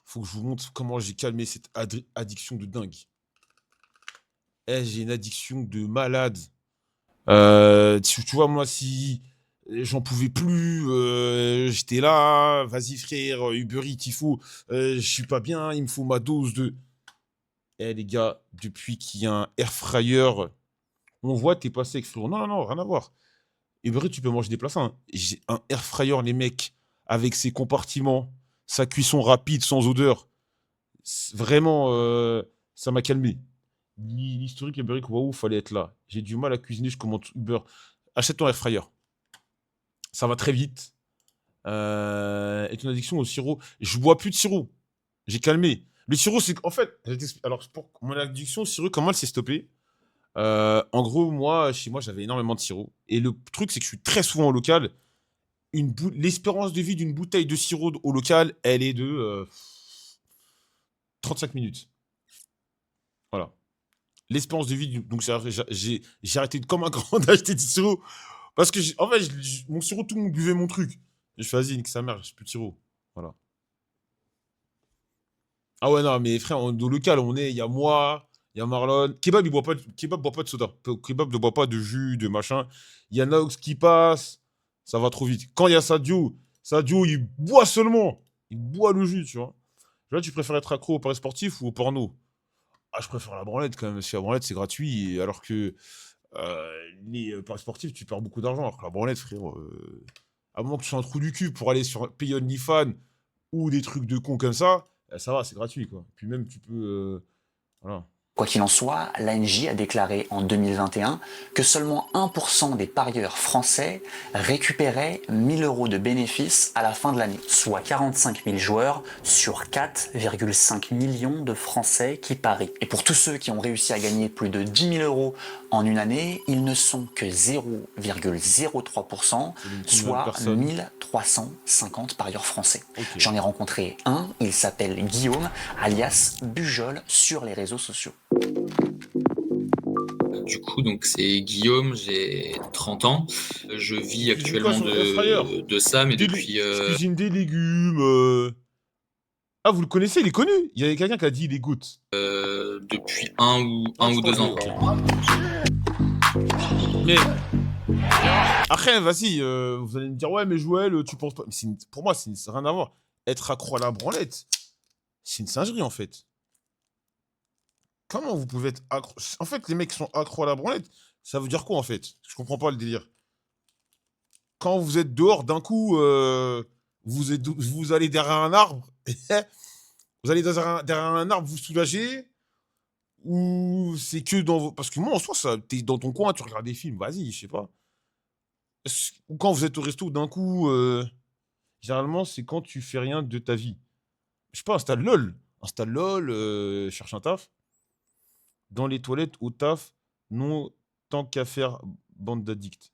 Faut que je vous montre comment j'ai calmé cette addiction de dingue. J'ai une addiction de malade. Tu vois, moi, si j'en pouvais plus, j'étais là, vas-y frère, Uber Eats, je suis pas bien, il me faut ma dose de... les gars, depuis qu'il y a un air fryer, on voit, t'es passé avec frérot. Non, rien à voir. Uber Eats, tu peux manger des plats sains. J'ai un air fryer, les mecs, avec ses compartiments, sa cuisson rapide, sans odeur. Vraiment, ça m'a calmé. L'historique Uber Eats, waouh, fallait être là. J'ai du mal à cuisiner, je commande Uber. Achète ton air fryer. Ça va très vite. Et ton addiction au sirop. Je bois plus de sirop. J'ai calmé. Le sirop, c'est en fait, alors pour mon addiction au sirop, comment elle s'est stoppée? En gros, moi, chez moi, j'avais énormément de sirop. Et le truc, c'est que je suis très souvent au local. L'espérance de vie d'une bouteille de sirop au local, elle est de 35 minutes. Voilà. L'espérance de vie, donc j'ai arrêté comme un grand d'acheter du sirop. Parce que, en fait, mon sirop, tout le monde buvait mon truc. Et je fais, vas-y, nique sa mère, j'ai plus de sirop. Voilà. Ah ouais, non, mais frère, au local, il y a moi, il y a Marlon. Kebab, boit pas de soda. Kebab ne boit pas de jus, de machin. Il y a Nox qui passe. Ça va trop vite. Quand il y a Sadio, il boit seulement. Il boit le jus, tu vois. Là, tu préfères être accro au paris sportif ou au porno? Ah, je préfère la branlette quand même. Parce que la branlette, c'est gratuit. Alors que les paris sportifs, tu perds beaucoup d'argent. Alors que la branlette, frère, à moins que tu sois un trou du cul pour aller sur Pay OnlyFans ou des trucs de con comme ça va, c'est gratuit, quoi. Puis même, tu peux... voilà. Quoi qu'il en soit, l'ANJ a déclaré en 2021 que seulement 1% des parieurs français récupéraient 1 000 € de bénéfices à la fin de l'année, soit 45 000 joueurs sur 4,5 millions de Français qui parient. Et pour tous ceux qui ont réussi à gagner plus de 10 000 € en une année, ils ne sont que 0,03%, soit 1350 parieurs français. Okay. J'en ai rencontré un, il s'appelle Guillaume, alias Bujol, sur les réseaux sociaux. Du coup, donc c'est Guillaume, j'ai 30 ans. Je vis actuellement de ça, mais depuis... Cuisine des légumes... Ah, vous le connaissez, il est connu. Il y a quelqu'un qui a dit il est good. Depuis un ou 2 ans. Mais... Après, vas-y, vous allez me dire, ouais, mais Joël, tu penses pas... Mais pour moi, ça n'a rien à voir. Être accro à la branlette, c'est une singerie, en fait. Comment vous pouvez être accro... En fait, les mecs qui sont accros à la branlette, ça veut dire quoi, en fait? Je comprends pas le délire. Quand vous êtes dehors, d'un coup, vous allez derrière un arbre, vous allez derrière un arbre vous soulager, ou c'est que dans vos... Parce que moi, en soi, t'es dans ton coin, tu regardes des films, vas-y, je sais pas. Ou quand vous êtes au resto, d'un coup, généralement, c'est quand tu fais rien de ta vie. Je sais pas, installe LOL, cherche un taf. Dans les toilettes, au taf, non, tant qu'à faire, bande d'addicts.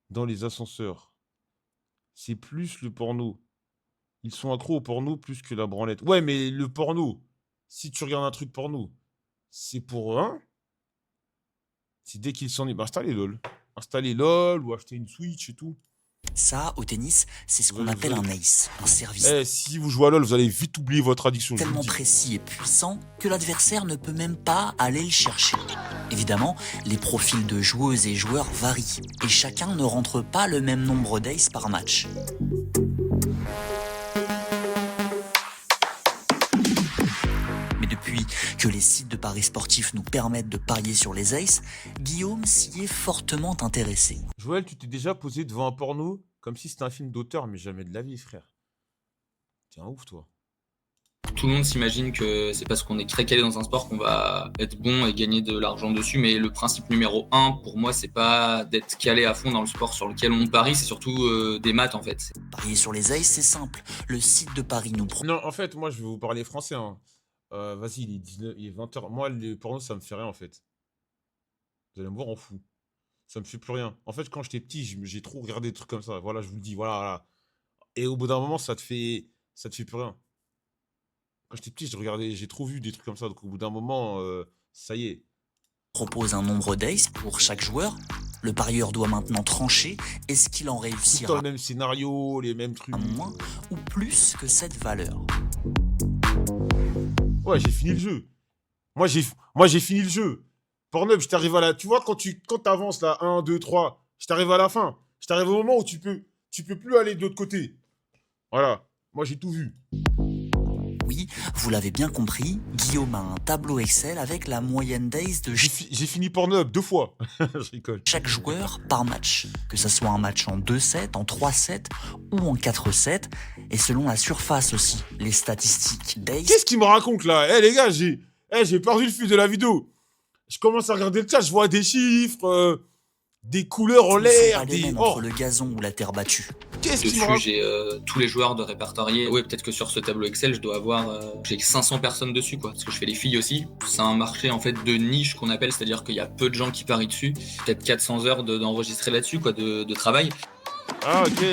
Dans les ascenseurs, c'est plus le porno. Ils sont accros au porno plus que la branlette. Ouais, mais le porno, si tu regardes un truc porno, c'est pour un. C'est dès qu'ils s'en est. Bah, installez LOL. Installez LOL ou acheter une Switch et tout. Ça, au tennis, c'est ce qu'on appelle un ace, un service. Si vous jouez à LOL, vous allez vite oublier votre addiction. Tellement précis et puissant que l'adversaire ne peut même pas aller le chercher. Évidemment, les profils de joueuses et joueurs varient, et chacun ne rentre pas le même nombre d'aces par match. Mais depuis que les sites de paris sportifs nous permettent de parier sur les aces, Guillaume s'y est fortement intéressé. Joël, tu t'es déjà posé devant un porno comme si c'était un film d'auteur, mais jamais de la vie, frère. T'es un ouf, toi. Tout le monde s'imagine que c'est parce qu'on est très calé dans un sport qu'on va être bon et gagner de l'argent dessus, mais le principe numéro 1, pour moi, c'est pas d'être calé à fond dans le sport sur lequel on parie, c'est surtout des maths, en fait. Parier sur les aces, c'est simple. Le site de paris nous... Non, en fait, moi, je vais vous parler français, hein. Vas-y, il est 20h. Moi, le porno, ça me fait rien, en fait. Vous allez me voir en fou. Ça me fait plus rien. En fait, quand j'étais petit, j'ai trop regardé des trucs comme ça. Voilà, je vous le dis, voilà. Et au bout d'un moment, ça te fait plus rien. Quand j'étais petit, j'ai trop vu des trucs comme ça. Donc au bout d'un moment, ça y est. Propose un nombre d'aces pour chaque joueur. Le parieur doit maintenant trancher. Est-ce qu'il en réussira tout le même scénario, les mêmes trucs. Moins ou plus que cette valeur. Ouais, j'ai fini le jeu. Moi, j'ai fini le jeu. Pornhub, je t'arrive à la... Tu vois, quand t'avances là, 1, 2, 3, je t'arrive à la fin. Je t'arrive au moment où tu peux plus aller de l'autre côté. Voilà. Moi, j'ai tout vu. Oui, vous l'avez bien compris, Guillaume a un tableau Excel avec la moyenne d'ace de... J'ai fini Pornhub 2 fois. Je rigole. Chaque joueur par match. Que ça soit un match en 2-7, en 3-7 ou en 4-7. Et selon la surface aussi, les statistiques d'ace... Qu'est-ce qu'il me raconte là? Les gars, j'ai perdu le fil de la vidéo. Je commence à regarder le chat, je vois des chiffres, des couleurs en l'air, des... entre le gazon ou la terre battue. Dessus, j'ai tous les joueurs de répertoriés. Ouais, peut-être que sur ce tableau Excel, je dois avoir... j'ai 500 personnes dessus, quoi. Parce que je fais les filles aussi. C'est un marché, en fait, de niche qu'on appelle. C'est-à-dire qu'il y a peu de gens qui parient dessus. Peut-être 400 heures d'enregistrer là-dessus, quoi, de travail. Ah, ok.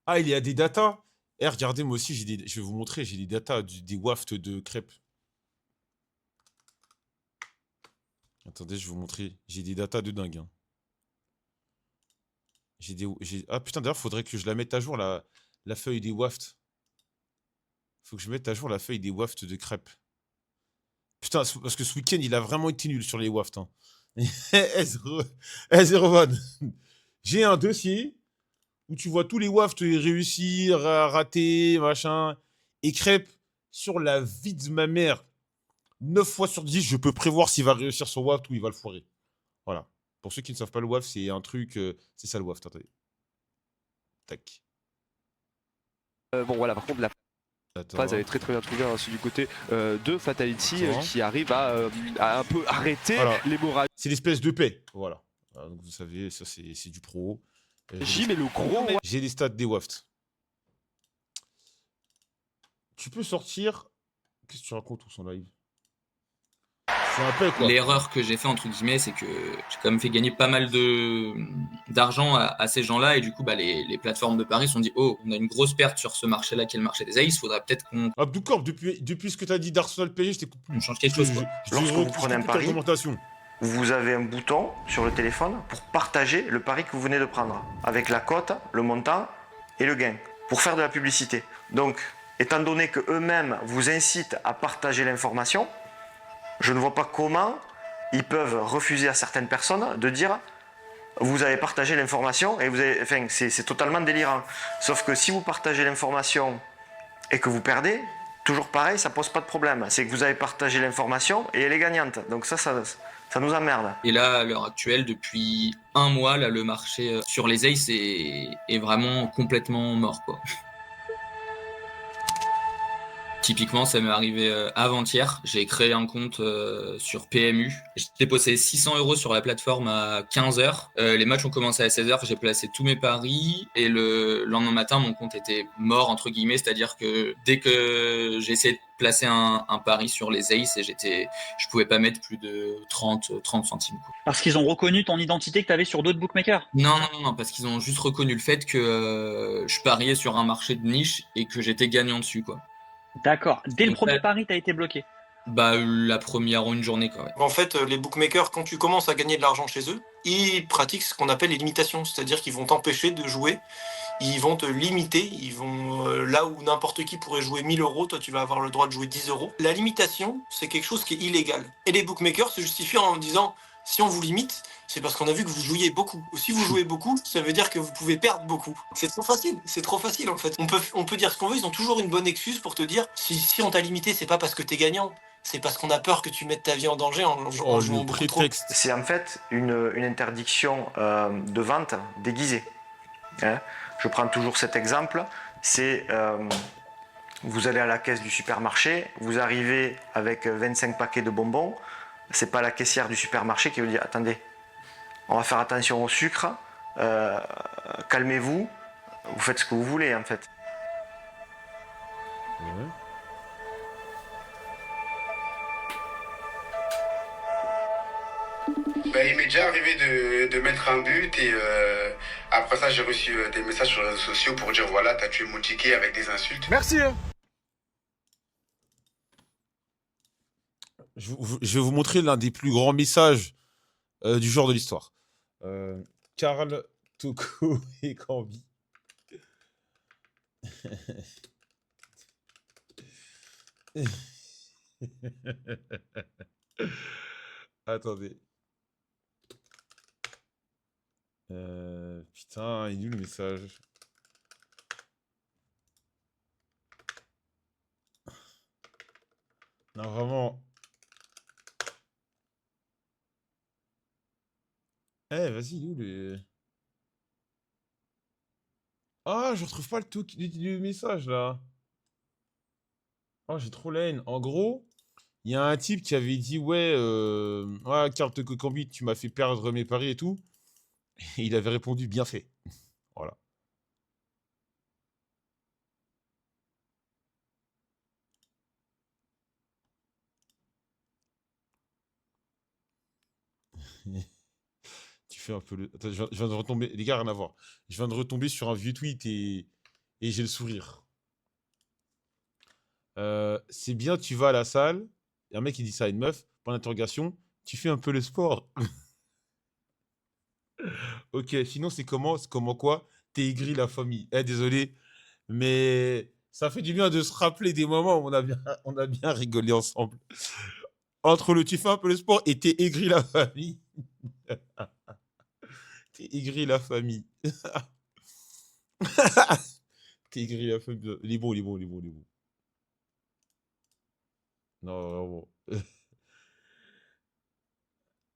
Ah, il y a des datas. Regardez, moi aussi, je vais vous montrer, j'ai des datas, des wafts de crêpes. Attendez, je vais vous montrer. J'ai des datas de dingue, hein. Ah putain, d'ailleurs, faudrait que je la mette à jour, la feuille des wafts. Faut que je mette à jour la feuille des wafts de crêpes. Putain, parce que ce week-end, il a vraiment été nul sur les wafts. Hein. Roman. J'ai un dossier où tu vois tous les wafts réussir, rater, machin. Et crêpes, sur la vie de ma mère, 9 fois sur 10, je peux prévoir s'il va réussir son waft ou il va le foirer. Voilà. Pour ceux qui ne savent pas, le waft, c'est un truc... c'est ça le waft, attendez. Tac. Bon, voilà, par contre, Attends. Vous avez très bien trouvé hein, du côté de Fatality qui arrive à un peu arrêter l'hémorragie. C'est l'espèce de paix. Voilà. Donc vous savez, ça c'est du pro. Mais le gros. J'ai les stats des Waft. Tu peux sortir. Qu'est-ce que tu racontes sur son live? C'est un paix quoi. L'erreur que j'ai fait entre guillemets, c'est que j'ai quand même fait gagner pas mal d'argent à ces gens-là et du coup les plateformes de paris se sont dit oh on a une grosse perte sur ce marché-là qui est le marché des aces, faudrait peut-être qu'on Abdoukorp, depuis ce que tu as dit d'Arsenal PSG, je t'écoute plus. on change quelque chose quoi. Lorsque vous prenez un pari, vous avez un bouton sur le téléphone pour partager le pari que vous venez de prendre avec la cote, le montant et le gain pour faire de la publicité. Donc étant donné que eux-mêmes vous incitent à partager l'information, je ne vois pas comment ils peuvent refuser à certaines personnes de dire vous avez partagé l'information et c'est totalement délirant. Sauf que si vous partagez l'information et que vous perdez, toujours pareil, ça pose pas de problème. C'est que vous avez partagé l'information et elle est gagnante. Donc ça nous emmerde. Et là, à l'heure actuelle, depuis un mois, là, le marché sur les aces est vraiment complètement mort, quoi. Typiquement, ça m'est arrivé avant-hier. J'ai créé un compte sur PMU. J'ai déposé 600 € sur la plateforme à 15h. Les matchs ont commencé à 16h. J'ai placé tous mes paris et le lendemain matin, mon compte était mort, entre guillemets. C'est-à-dire que dès que j'ai essayé de placer un pari sur les aces, je pouvais pas mettre plus de 30 centimes. Quoi. Parce qu'ils ont reconnu ton identité que tu avais sur d'autres bookmakers? Non, parce qu'ils ont juste reconnu le fait que je pariais sur un marché de niche et que j'étais gagnant dessus, quoi. D'accord. Dès le premier pari, t'as été bloqué? La première une journée, quoi. Ouais. En fait, les bookmakers, quand tu commences à gagner de l'argent chez eux, ils pratiquent ce qu'on appelle les limitations. C'est-à-dire qu'ils vont t'empêcher de jouer. Ils vont te limiter. Ils vont là où n'importe qui pourrait jouer 1000 €, toi tu vas avoir le droit de jouer 10 €. La limitation, c'est quelque chose qui est illégal. Et les bookmakers se justifient en disant si on vous limite, c'est parce qu'on a vu que vous jouiez beaucoup. Si vous jouez beaucoup, ça veut dire que vous pouvez perdre beaucoup. C'est trop facile en fait. On peut dire ce qu'on veut, ils ont toujours une bonne excuse pour te dire si on t'a limité, c'est pas parce que t'es gagnant, c'est parce qu'on a peur que tu mettes ta vie en danger en jouant beaucoup trop. C'est en fait une interdiction de vente déguisée. Hein, je prends toujours cet exemple, c'est vous allez à la caisse du supermarché, vous arrivez avec 25 paquets de bonbons, c'est pas la caissière du supermarché qui vous dit attendez, on va faire attention au sucre, calmez-vous, vous faites ce que vous voulez en fait. Ouais. Il m'est déjà arrivé de mettre un but et après ça j'ai reçu des messages sur les réseaux sociaux pour dire voilà t'as tué mon ticket avec des insultes. Merci. Je vais vous montrer l'un des plus grands messages du genre de l'histoire. Karl, Toko et Cambi. Attendez. Putain, il est où le message? Non, vraiment. Vas-y, il est où le... Ah, je retrouve pas le message, là. Oh, j'ai trop la haine. En gros, il y a un type qui avait dit, ouais, carte Cocambi, tu m'as fait perdre mes paris et tout. Et il avait répondu, bien fait. Voilà. Tu fais un peu le... Attends, je viens de retomber... Les gars, rien à voir. Je viens de retomber sur un vieux tweet et j'ai le sourire. C'est bien, tu vas à la salle. Il y a un mec qui dit ça à une meuf. Point d'interrogation. Tu fais un peu le sport. Ok, sinon c'est comment? C'est comment quoi? T'es aigri la famille. Désolé. Mais ça fait du bien de se rappeler des moments où on a bien rigolé ensemble. Entre le tu fais un peu le sport et t'es aigri la famille. T'es aigri la famille. T'es aigri la famille. Il est bon. Non, vraiment.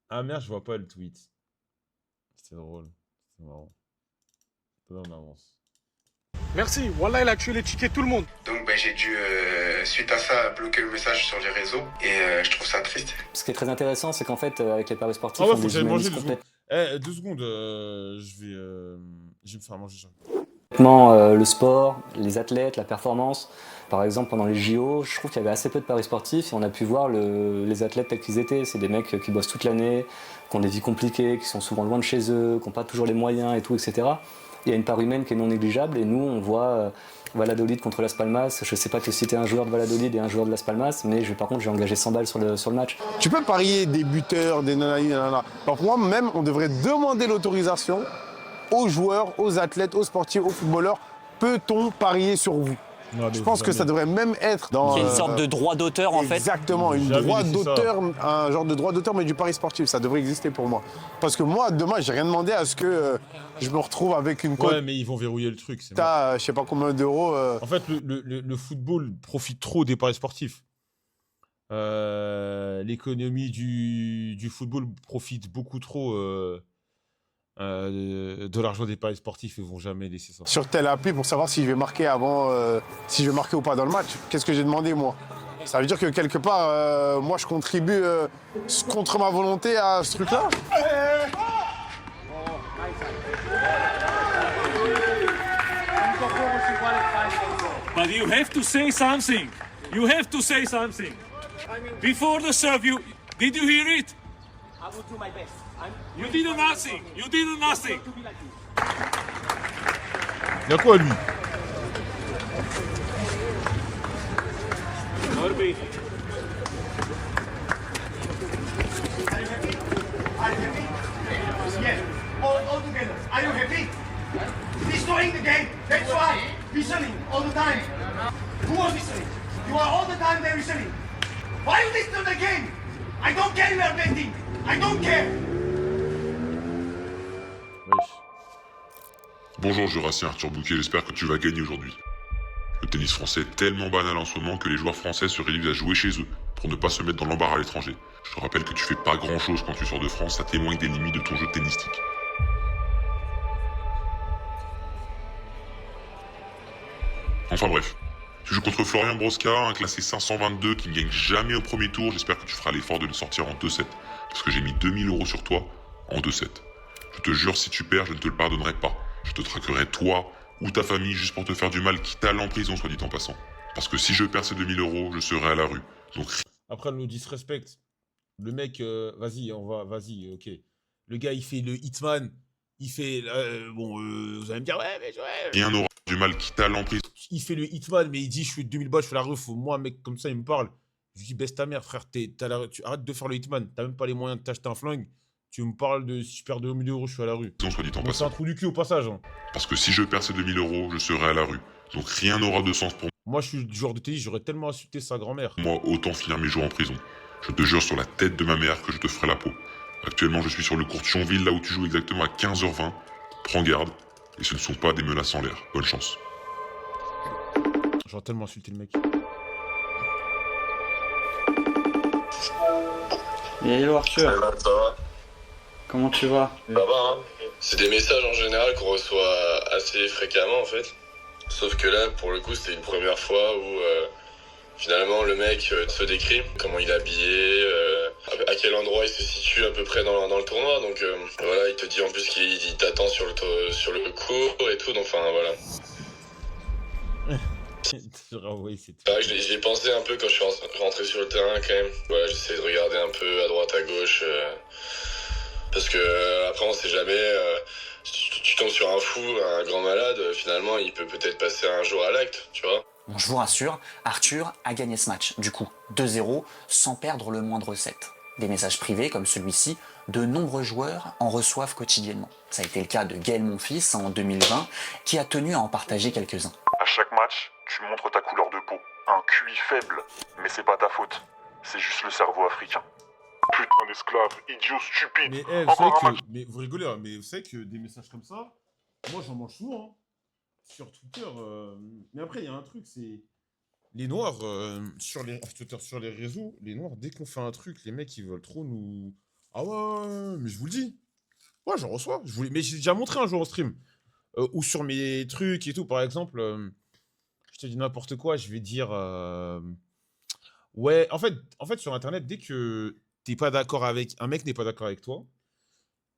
Ah merde, je vois pas le tweet. C'est drôle. C'est marrant. On avance. Merci. Wallah, il a tué les tickets tout le monde. Donc j'ai dû, suite à ça, bloquer le message sur les réseaux et je trouve ça triste. Ce qui est très intéressant, c'est qu'en fait, avec les paris sportifs, Ah ouais, on faut que les j'aille manger humanise 2 secondes. complètement. 2 secondes, je vais me faire manger ça. Le sport, les athlètes, la performance. Par exemple, pendant les JO, je trouve qu'il y avait assez peu de paris sportifs et on a pu voir les athlètes tels qu'ils étaient. C'est des mecs qui bossent toute l'année, qui ont des vies compliquées, qui sont souvent loin de chez eux, qui n'ont pas toujours les moyens et tout, etc. Il y a une part humaine qui est non négligeable et nous, on voit Valladolid contre Las Palmas. Je ne sais pas te citer un joueur de Valladolid et un joueur de Las Palmas, mais par contre, j'ai engagé 100 balles sur le match. Tu peux parier des buteurs, des nanani, nanana. Alors pour moi, même, on devrait demander l'autorisation aux joueurs, aux athlètes, aux sportifs, aux footballeurs. Peut-on parier sur vous? Je pense que ça devrait même être dans... Il y a une sorte de droit d'auteur en fait. Exactement, un genre de droit d'auteur, mais du pari sportif. Ça devrait exister pour moi. Parce que moi, demain, j'ai rien demandé à ce que je me retrouve avec une cote. Ouais, mais ils vont verrouiller le truc. T'as, je sais pas combien d'euros. En fait, le football profite trop des paris sportifs. L'économie du football profite beaucoup trop de l'argent des paris sportifs. Ils vont jamais laisser ça. Sur telle appli pour savoir si je vais marquer avant, si je vais marquer ou pas dans le match. Qu'est-ce que j'ai demandé moi? Ça veut dire que quelque part, moi je contribue contre ma volonté à ce truc-là. But you have to say something. You have to say something. Before the serve, did you hear it? I will do my best. You did nothing. You did nothing. Il y a quoi lui? Norby. Yes, all together. Are you happy? Destroying the game. That's why. Listening all the time. Who was listening? You are all the time there listening. Why you listen to the game? I don't care you are betting. I don't care. Bonjour Jurassien, Arthur Bouquet, j'espère que tu vas gagner aujourd'hui. Le tennis français est tellement banal en ce moment que les joueurs français se réduisent à jouer chez eux pour ne pas se mettre dans l'embarras à l'étranger. Je te rappelle que tu fais pas grand chose quand tu sors de France, ça témoigne des limites de ton jeu tennistique. Enfin bref, tu joues contre Florian Brosca, un classé 522 qui ne gagne jamais au premier tour, j'espère que tu feras l'effort de le sortir en 2-7, parce que j'ai mis 2000 € sur toi en 2-7. Je te jure, si tu perds, je ne te le pardonnerai pas. Je te traquerai toi ou ta famille juste pour te faire du mal, quitte à aller en prison, soit dit en passant. Parce que si je perds ces 2000 €, je serai à la rue. Donc... Après, nous disrespecte. Le mec, vas-y, ok. Le gars, il fait le hitman. Il fait... vous allez me dire, ouais, mais... Ouais. Rien n'aura du mal, quitte à aller en prison. Il fait le hitman, mais il dit, je fais 2000 balles, je fais la ref. Moi, un mec comme ça, il me parle. Je lui dis, baisse ta mère, frère. Arrête de faire le hitman. T'as même pas les moyens de t'acheter un flingue. Tu me parles de si je perds 2000 €, je suis à la rue. Soit dit en passant. C'est un trou du cul au passage. Hein. Parce que si je perds ces 2000 €, je serai à la rue. Donc rien n'aura de sens pour moi. Moi, je suis le joueur de tennis, j'aurais tellement insulté sa grand-mère. Moi, autant finir mes jours en prison. Je te jure sur la tête de ma mère que je te ferai la peau. Actuellement, je suis sur le court de Chonville, là où tu joues exactement à 15h20. Prends garde. Et ce ne sont pas des menaces en l'air. Bonne chance. J'aurais tellement insulté le mec. Hello Arthur. Ça va? Comment tu vas? Ça va, hein. C'est des messages en général qu'on reçoit assez fréquemment en fait. Sauf que là, pour le coup, c'était une première fois où finalement le mec se décrit, comment il est habillé, à quel endroit il se situe à peu près dans le tournoi. Donc voilà, il te dit en plus qu'il t'attend sur le court et tout. Donc enfin voilà. C'est vrai que j'y ai pensé un peu quand je suis rentré sur le terrain quand même. Voilà, j'essaie de regarder un peu à droite, à gauche. Parce que après on sait jamais, tu tombes sur un fou, un grand malade, finalement il peut peut-être passer un jour à l'acte, tu vois. Bon, je vous rassure, Arthur a gagné ce match, du coup 2-0, sans perdre le moindre set. Des messages privés comme celui-ci, de nombreux joueurs en reçoivent quotidiennement. Ça a été le cas de Gaël Monfils en 2020, qui a tenu à en partager quelques-uns. À chaque match, tu montres ta couleur de peau. Un QI faible, mais c'est pas ta faute. C'est juste le cerveau africain. Putain d'esclave, idiot stupide. Mais, mais vous rigolez, hein, mais vous savez que des messages comme ça, moi j'en mange souvent. Hein, sur Twitter. Mais après, il y a un truc, c'est. Les Noirs, sur les réseaux, les Noirs, dès qu'on fait un truc, les mecs, ils veulent trop nous. Ah ouais, mais je vous le dis. Ouais, j'en reçois. Mais j'ai déjà montré un jour en stream. ou sur mes trucs et tout. Par exemple, je te dis n'importe quoi, je vais dire... ouais, en fait, sur Internet, dès que t'es pas d'accord avec... Un mec n'est pas d'accord avec toi,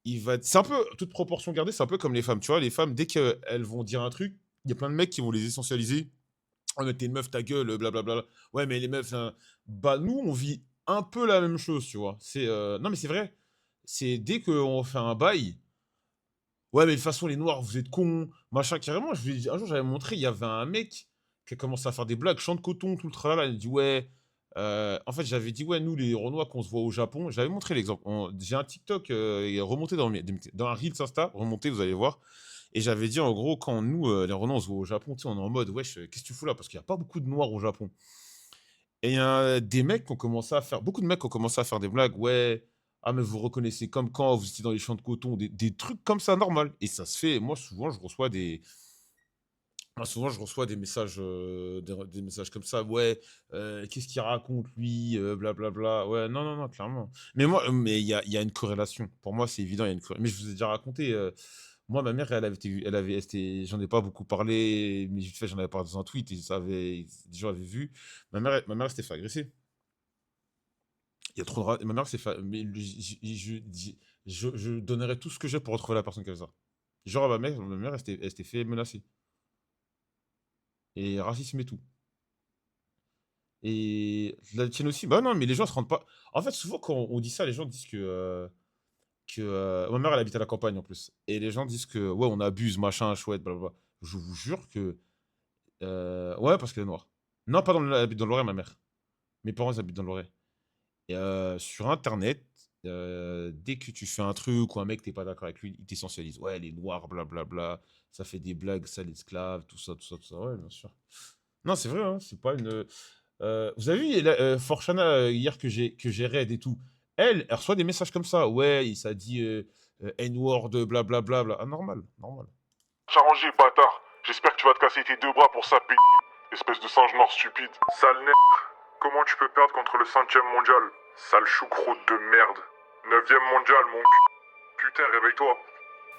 il va... C'est un peu, toute proportion gardée, c'est un peu comme les femmes. Tu vois, les femmes, dès qu'elles vont dire un truc, il y a plein de mecs qui vont les essentialiser. Oh, mais t'es une meuf, ta gueule, blablabla. Ouais, mais les meufs... Bah, nous, on vit un peu la même chose, tu vois. Non, mais c'est vrai. C'est dès qu'on fait un bail... Ouais, mais de toute façon, les noirs, vous êtes cons, machin, carrément. Un jour, j'avais montré, il y avait un mec qui a commencé à faire des blagues, chant de coton, tout le tralala. Il dit, ouais. En fait, j'avais dit, ouais, nous, les Renois, qu'on se voit au Japon. J'avais montré l'exemple. J'ai un TikTok, il est remonté dans un Reels Insta, remonté, vous allez voir. Et j'avais dit, en gros, quand nous, les Renois, on se voit au Japon, tu sais, on est en mode, wesh, qu'est-ce que tu fous là? Parce qu'il n'y a pas beaucoup de noirs au Japon. Et il y a des mecs qui ont commencé à faire, beaucoup de mecs qui ont commencé à faire des blagues, ouais. Ah, mais vous reconnaissez comme quand vous étiez dans les champs de coton, des trucs comme ça, normal. Et ça se fait. Moi, souvent, je reçois des messages, des messages comme ça. Ouais, qu'est-ce qu'il raconte, lui, blablabla. Ouais, non, non, non, clairement. Mais il y a une corrélation. Pour moi, c'est évident, il y a une corrélation. Mais je vous ai déjà raconté. Moi, ma mère, j'en ai pas beaucoup parlé, mais vite fait, j'en avais parlé dans un tweet. Des gens avaient vu. Ma mère, elle s'était fait agresser. Il y a trop de... Ma mère s'est fait... Mais je donnerais tout ce que j'ai pour retrouver la personne comme ça. Genre, ma mère elle s'était fait menacer. Et racisme et tout. Et la tienne aussi. Bah non, mais les gens se rendent pas... En fait, souvent, quand on dit ça, les gens disent que... Ma mère, elle habite à la campagne, en plus. Et les gens disent que, ouais, on abuse, machin, chouette, blablabla. Je vous jure que... Ouais, parce qu'elle est noire. Non, pas elle habite dans l'Oreille, ma mère. Mes parents, ils habitent dans l'Oreille. Et sur Internet, dès que tu fais un truc ou un mec, t'es pas d'accord avec lui, il t'essentialise. Ouais, les noirs, blablabla, ça fait des blagues, ça, l'esclave, tout ça, tout ça, tout ça. Ouais, bien sûr. Non, c'est vrai, hein, c'est pas une... vous avez vu Forchana hier que j'ai raid et tout. Elle reçoit des messages comme ça. Ouais, ça dit N-word, blablabla. Ah, normal, normal. Charangé, bâtard. J'espère que tu vas te casser tes deux bras pour ça, p***. Espèce de singe noir stupide. Sale nègre. Comment tu peux perdre contre le 5e mondial? Sale choucroute de merde. 9e mondial, mon c***. Putain, réveille-toi.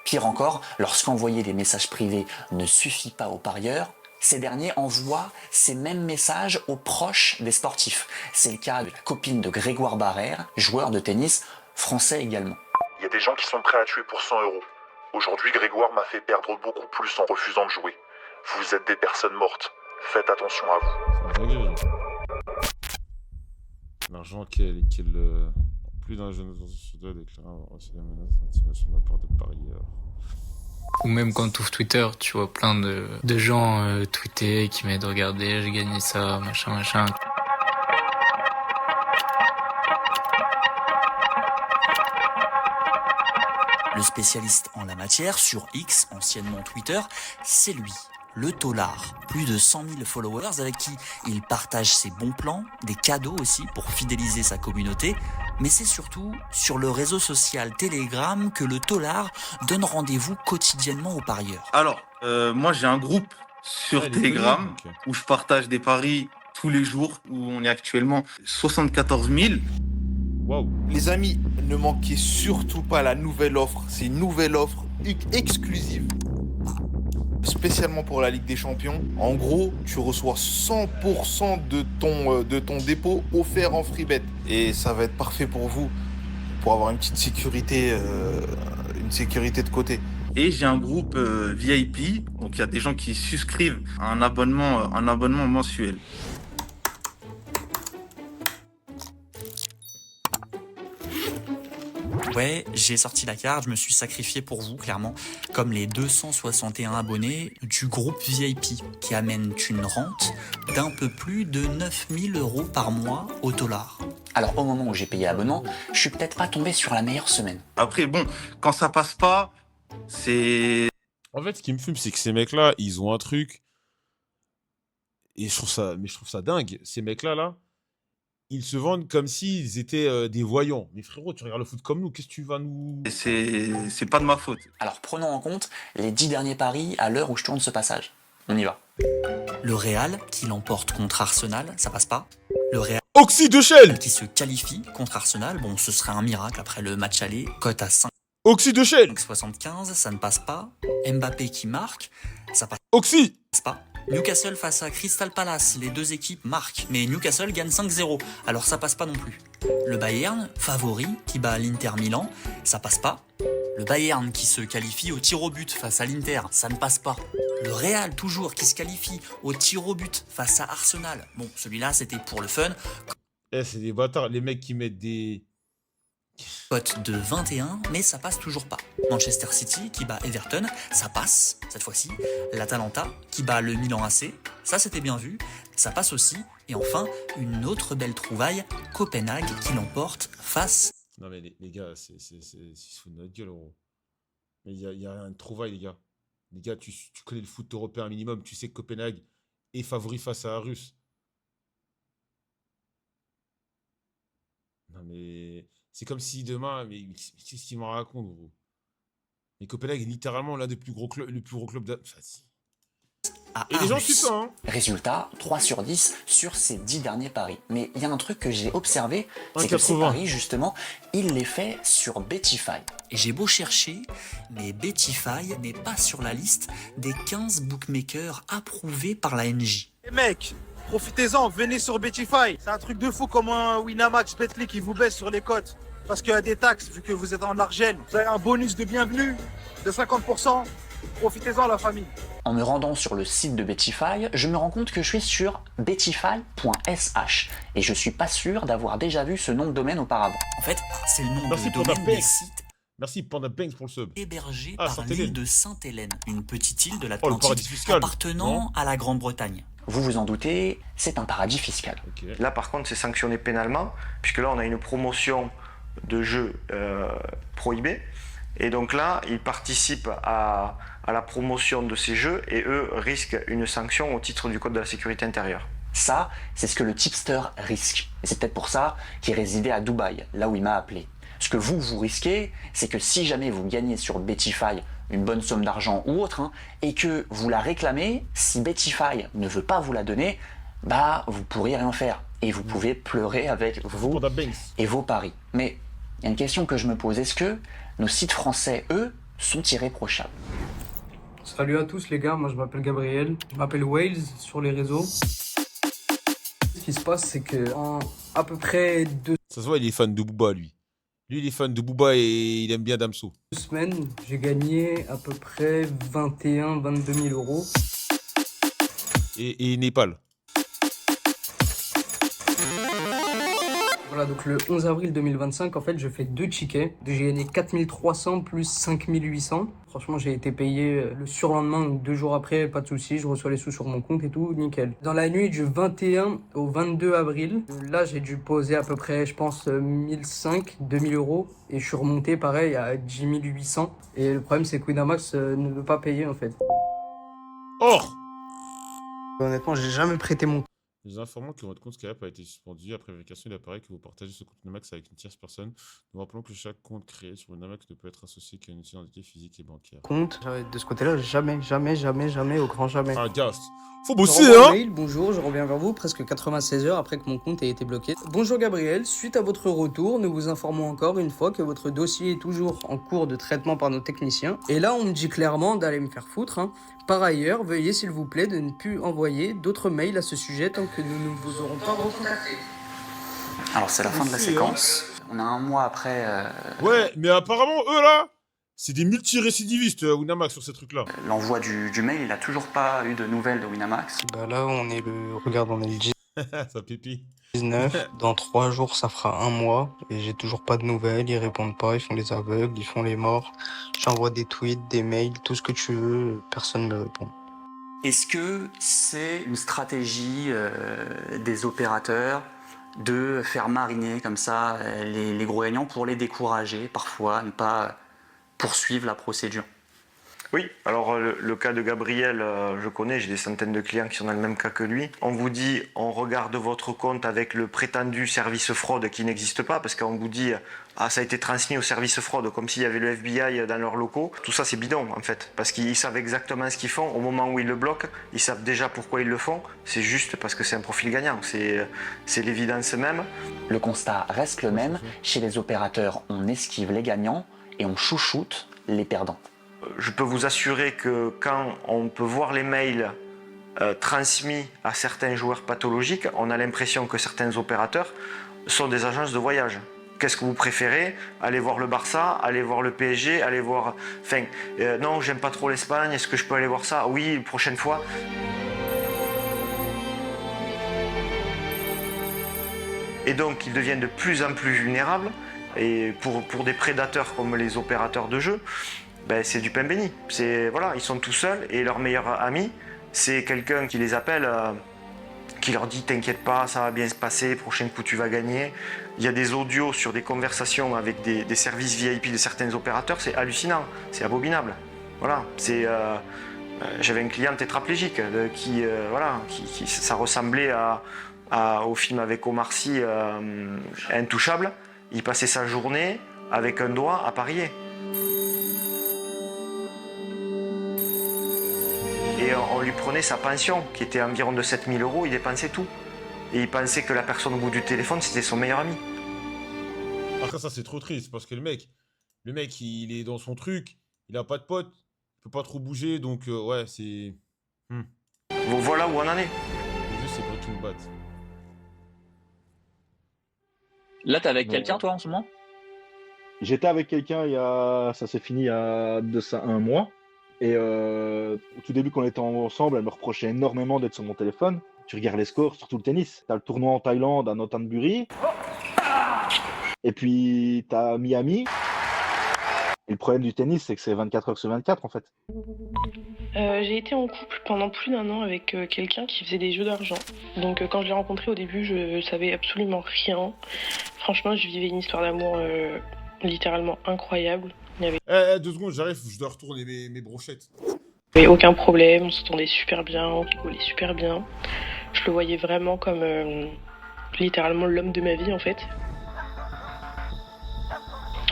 Pire encore, lorsqu'envoyer des messages privés ne suffit pas aux parieurs, ces derniers envoient ces mêmes messages aux proches des sportifs. C'est le cas de la copine de Grégoire Barrère, joueur de tennis, français également. Il y a des gens qui sont prêts à tuer pour 100 €. Aujourd'hui, Grégoire m'a fait perdre beaucoup plus en refusant de jouer. Vous êtes des personnes mortes. Faites attention à vous. L'argent plus d'un jeune sur deux déclaré aussi la menace d'intimidation de la part de parieurs. Ou même quand tu ouvres Twitter, tu vois plein de gens tweeter qui mettent regardez, j'ai gagné ça, machin, machin. Le spécialiste en la matière, sur X, anciennement Twitter, c'est lui, le Tolard. Plus de 100 000 followers avec qui il partage ses bons plans, des cadeaux aussi pour fidéliser sa communauté. Mais c'est surtout sur le réseau social Telegram que le Tolard donne rendez-vous quotidiennement aux parieurs. Alors, moi j'ai un groupe sur Telegram où je partage des paris tous les jours, où on est actuellement 74 000. Wow. Les amis, ne manquez surtout pas la nouvelle offre. C'est une nouvelle offre exclusive, spécialement pour la Ligue des Champions. En gros, tu reçois 100% de ton dépôt offert en free bet. Et ça va être parfait pour vous, pour avoir une petite sécurité, de côté. Et j'ai un groupe VIP, donc il y a des gens qui souscrivent à un abonnement mensuel. Ouais, j'ai sorti la carte, je me suis sacrifié pour vous, clairement, comme les 261 abonnés du groupe VIP, qui amènent une rente d'un peu plus de 9 000 € par mois au Tolard. Alors au moment où j'ai payé l'abonnement, je suis peut-être pas tombé sur la meilleure semaine. Après bon, quand ça passe pas, c'est... En fait, ce qui me fume, c'est que ces mecs-là, ils ont un truc... Et je trouve ça dingue. Ces mecs-là, là, ils se vendent comme s'ils étaient des voyants. Mais frérot, tu regardes le foot comme nous, qu'est-ce que tu vas nous... C'est pas de ma faute. Alors prenons en compte les 10 derniers paris à l'heure où je tourne ce passage. On y va. Le Real qui l'emporte contre Arsenal, ça passe pas. Le Real Oxy de Shell qui se qualifie contre Arsenal, bon ce serait un miracle après le match aller, cote à 5. Oxy de Shell. 75, ça ne passe pas. Mbappé qui marque, ça passe Oxy pas. Newcastle face à Crystal Palace, les deux équipes marquent, mais Newcastle gagne 5-0, alors ça passe pas non plus. Le Bayern, favori, qui bat l'Inter Milan, ça passe pas. Le Bayern qui se qualifie au tir au but face à l'Inter, ça ne passe pas. Le Real, toujours, qui se qualifie au tir au but face à Arsenal. Bon, celui-là, c'était pour le fun. C'est des bâtards, les mecs qui mettent des... Cote de 21, mais ça passe toujours pas. Manchester City qui bat Everton, ça passe, cette fois-ci. L'Atalanta qui bat le Milan AC, ça c'était bien vu, ça passe aussi. Et enfin, une autre belle trouvaille, Copenhague qui l'emporte face... Non mais les gars, ils se foutent de notre gueule, gros. Mais il y a une trouvaille, les gars. Les gars, tu connais le foot européen minimum, tu sais que Copenhague est favori face à la Russe. Non mais... C'est comme si demain... Mais qu'est-ce qu'il m'en raconte, gros? Mais Copenhague est littéralement l'un des plus gros clubs... Le plus gros club Et les gens suivent ça, hein. Résultat, 3 sur 10 sur ces 10 derniers paris. Mais il y a un truc que j'ai observé, c'est que ces 1,80. paris, justement, il les fait sur Bettify. Et j'ai beau chercher, mais Bettify n'est pas sur la liste des 15 bookmakers approuvés par la NJ. Les mecs, profitez-en, venez sur Bettify. C'est un truc de fou comme un Winamax, Betclic qui vous baisse sur les cotes. Parce qu'il y a des taxes, vu que vous êtes en argent. Vous avez un bonus de bienvenue de 50%. Profitez-en, la famille. En me rendant sur le site de Bettify, je me rends compte que je suis sur bettify.sh et je suis pas sûr d'avoir déjà vu ce nom de domaine auparavant. En fait, c'est le nom Merci de Panda domaine des Banks. sites Merci Panda Banks pour le sub. hébergés Ah, par Sainte-Hélène. l'île de Sainte-Hélène, une petite île de Oh, le l'Atlantique paradis fiscal. appartenant Non à la Grande-Bretagne. Vous vous en doutez, c'est un paradis fiscal. Là, par contre, c'est sanctionné pénalement, puisque là, on a une promotion de jeux prohibés. Et donc là, ils participent à la promotion de ces jeux et eux risquent une sanction au titre du Code de la sécurité intérieure. Ça, c'est ce que le tipster risque. Et c'est peut-être pour ça qu'il résidait à Dubaï, là où il m'a appelé. Ce que vous risquez, c'est que si jamais vous gagnez sur Bettify une bonne somme d'argent ou autre, et que vous la réclamez, si Bettify ne veut pas vous la donner, bah vous pourrez rien faire. Et vous pouvez pleurer avec vous et vos paris. Mais il y a une question que je me pose, est-ce que nos sites français, eux, sont irréprochables? Salut à tous les gars, moi je m'appelle Gabriel, je m'appelle Wales sur les réseaux. Ce qui se passe, c'est que en à peu près 2 Ça se voit, il est fan de Booba, lui. Lui, il est fan de Booba et il aime bien Damso. semaines, j'ai gagné à peu près 21-22 000 euros. Et Népal. Voilà, donc le 11 avril 2025, en fait, je fais 2 tickets. J'ai gagné 4300 plus 5800. Franchement, j'ai été payé le surlendemain, donc 2 jours après, pas de soucis, je reçois les sous sur mon compte et tout, nickel. Dans la nuit du 21 au 22 avril, là, j'ai dû poser à peu près, je pense, 1005, 2000 euros. Et je suis remonté, pareil, à 10 800. Et le problème, c'est que Winamax ne veut pas payer, en fait. Or Honnêtement, j'ai jamais prêté mon... Nous informons que votre compte Skype a été suspendu après vérification. Il apparaît que vous partagez ce compte Winamax avec une tierce personne. Nous rappelons que chaque compte créé sur Winamax ne peut être associé qu'à une identité physique et bancaire. Compte, de ce côté-là, jamais, au grand jamais. Ah, Gast. Faut bosser, Je renvoie hein un mail, bonjour, je reviens vers vous presque 96 heures après que mon compte ait été bloqué. Bonjour Gabriel, suite à votre retour, nous vous informons encore une fois que votre dossier est toujours en cours de traitement par nos techniciens. Et là, on me dit clairement d'aller me faire foutre, hein. Par ailleurs, veuillez s'il vous plaît de ne plus envoyer d'autres mails à ce sujet tant que nous ne vous aurons pas recontacté. Alors c'est la fin de la séquence. On a un mois après... Ouais, mais apparemment, eux, là, c'est des multi-récidivistes, Winamax, sur ces trucs-là. L'envoi du mail, il n'a toujours pas eu de nouvelles de Winamax. Bah là, on est le... Regarde, on est le Ça pipi. 19. Dans 3 jours, ça fera un mois. Et j'ai toujours pas de nouvelles. Ils répondent pas. Ils font les aveugles. Ils font les morts. J'envoie des tweets, des mails, tout ce que tu veux. Personne ne me répond. Est-ce que c'est une stratégie des opérateurs de faire mariner comme ça les gros gagnants pour les décourager parfois à ne pas poursuivre la procédure? Oui, alors le cas de Gabriel, je connais, j'ai des centaines de clients qui sont dans le même cas que lui. On vous dit, on regarde votre compte avec le prétendu service fraude qui n'existe pas, parce qu'on vous dit, ah ça a été transmis au service fraude, comme s'il y avait le FBI dans leurs locaux. Tout ça c'est bidon en fait, parce qu'ils savent exactement ce qu'ils font. Au moment où ils le bloquent, ils savent déjà pourquoi ils le font. C'est juste parce que c'est un profil gagnant, c'est l'évidence même. Le constat reste le même, chez les opérateurs on esquive les gagnants, et on chouchoute les perdants. Je peux vous assurer que quand on peut voir les mails transmis à certains joueurs pathologiques, on a l'impression que certains opérateurs sont des agences de voyage. Qu'est-ce que vous préférez? Aller voir le Barça, aller voir le PSG, aller voir... Enfin, non, j'aime pas trop l'Espagne, est-ce que je peux aller voir ça? Oui, prochaine fois. Et donc, ils deviennent de plus en plus vulnérables. Et pour des prédateurs comme les opérateurs de jeu, ben, c'est du pain béni. Voilà, ils sont tout seuls et leur meilleur ami, c'est quelqu'un qui les appelle, qui leur dit « T'inquiète pas, ça va bien se passer, prochain coup tu vas gagner ». Il y a des audios sur des conversations avec des services VIP de certains opérateurs, c'est hallucinant, c'est abominable. Voilà, j'avais une cliente tétraplégique qui ça ressemblait au film avec Omar Sy, Intouchable. Il passait sa journée avec un doigt à parier. Et on lui prenait sa pension, qui était environ de 7 000 €, il dépensait tout. Et il pensait que la personne au bout du téléphone, c'était son meilleur ami. Après ça, c'est trop triste, parce que le mec, il est dans son truc, il a pas de potes, il peut pas trop bouger, donc ouais, c'est... Voilà où on en est. Juste, c'est Breaking Bad. Là, t'es avec quelqu'un, toi, en ce moment? J'étais avec quelqu'un, ça s'est fini il y a de ça un mois. Et au tout début, quand on était ensemble, elle me reprochait énormément d'être sur mon téléphone. Tu regardes les scores, surtout le tennis. T'as le tournoi en Thaïlande, à Nonthaburi. Et puis, t'as Miami. Et le problème du tennis, c'est que c'est 24 heures sur 24, en fait. J'ai été en couple pendant plus d'1 an avec quelqu'un qui faisait des jeux d'argent. Donc quand je l'ai rencontré au début, je savais absolument rien. Franchement, je vivais une histoire d'amour littéralement incroyable. Il y avait... 2 secondes, j'arrive, je dois retourner mes brochettes. Il n'y avait aucun problème, on s'entendait super bien, on rigolait super bien. Je le voyais vraiment comme littéralement l'homme de ma vie en fait.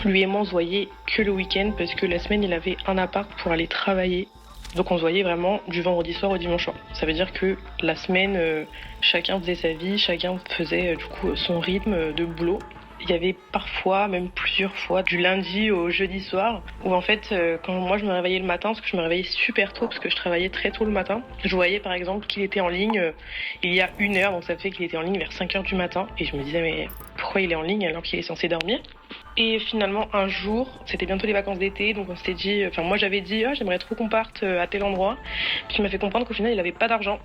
Lui et moi on se voyait que le week-end parce que la semaine il avait un appart pour aller travailler. Donc on se voyait vraiment du vendredi soir au dimanche soir. Ça veut dire que la semaine, chacun faisait sa vie, chacun faisait du coup son rythme de boulot. Il y avait parfois, même plusieurs fois, du lundi au jeudi soir, où en fait, quand moi je me réveillais le matin, parce que je me réveillais super tôt, parce que je travaillais très tôt le matin, je voyais par exemple qu'il était en ligne il y a 1 heure, donc ça fait qu'il était en ligne vers 5 heures du matin, et je me disais mais pourquoi il est en ligne alors qu'il est censé dormir? Et finalement un jour, c'était bientôt les vacances d'été, donc on s'était dit, enfin moi j'avais dit j'aimerais trop qu'on parte à tel endroit, puis il m'a fait comprendre qu'au final il avait pas d'argent.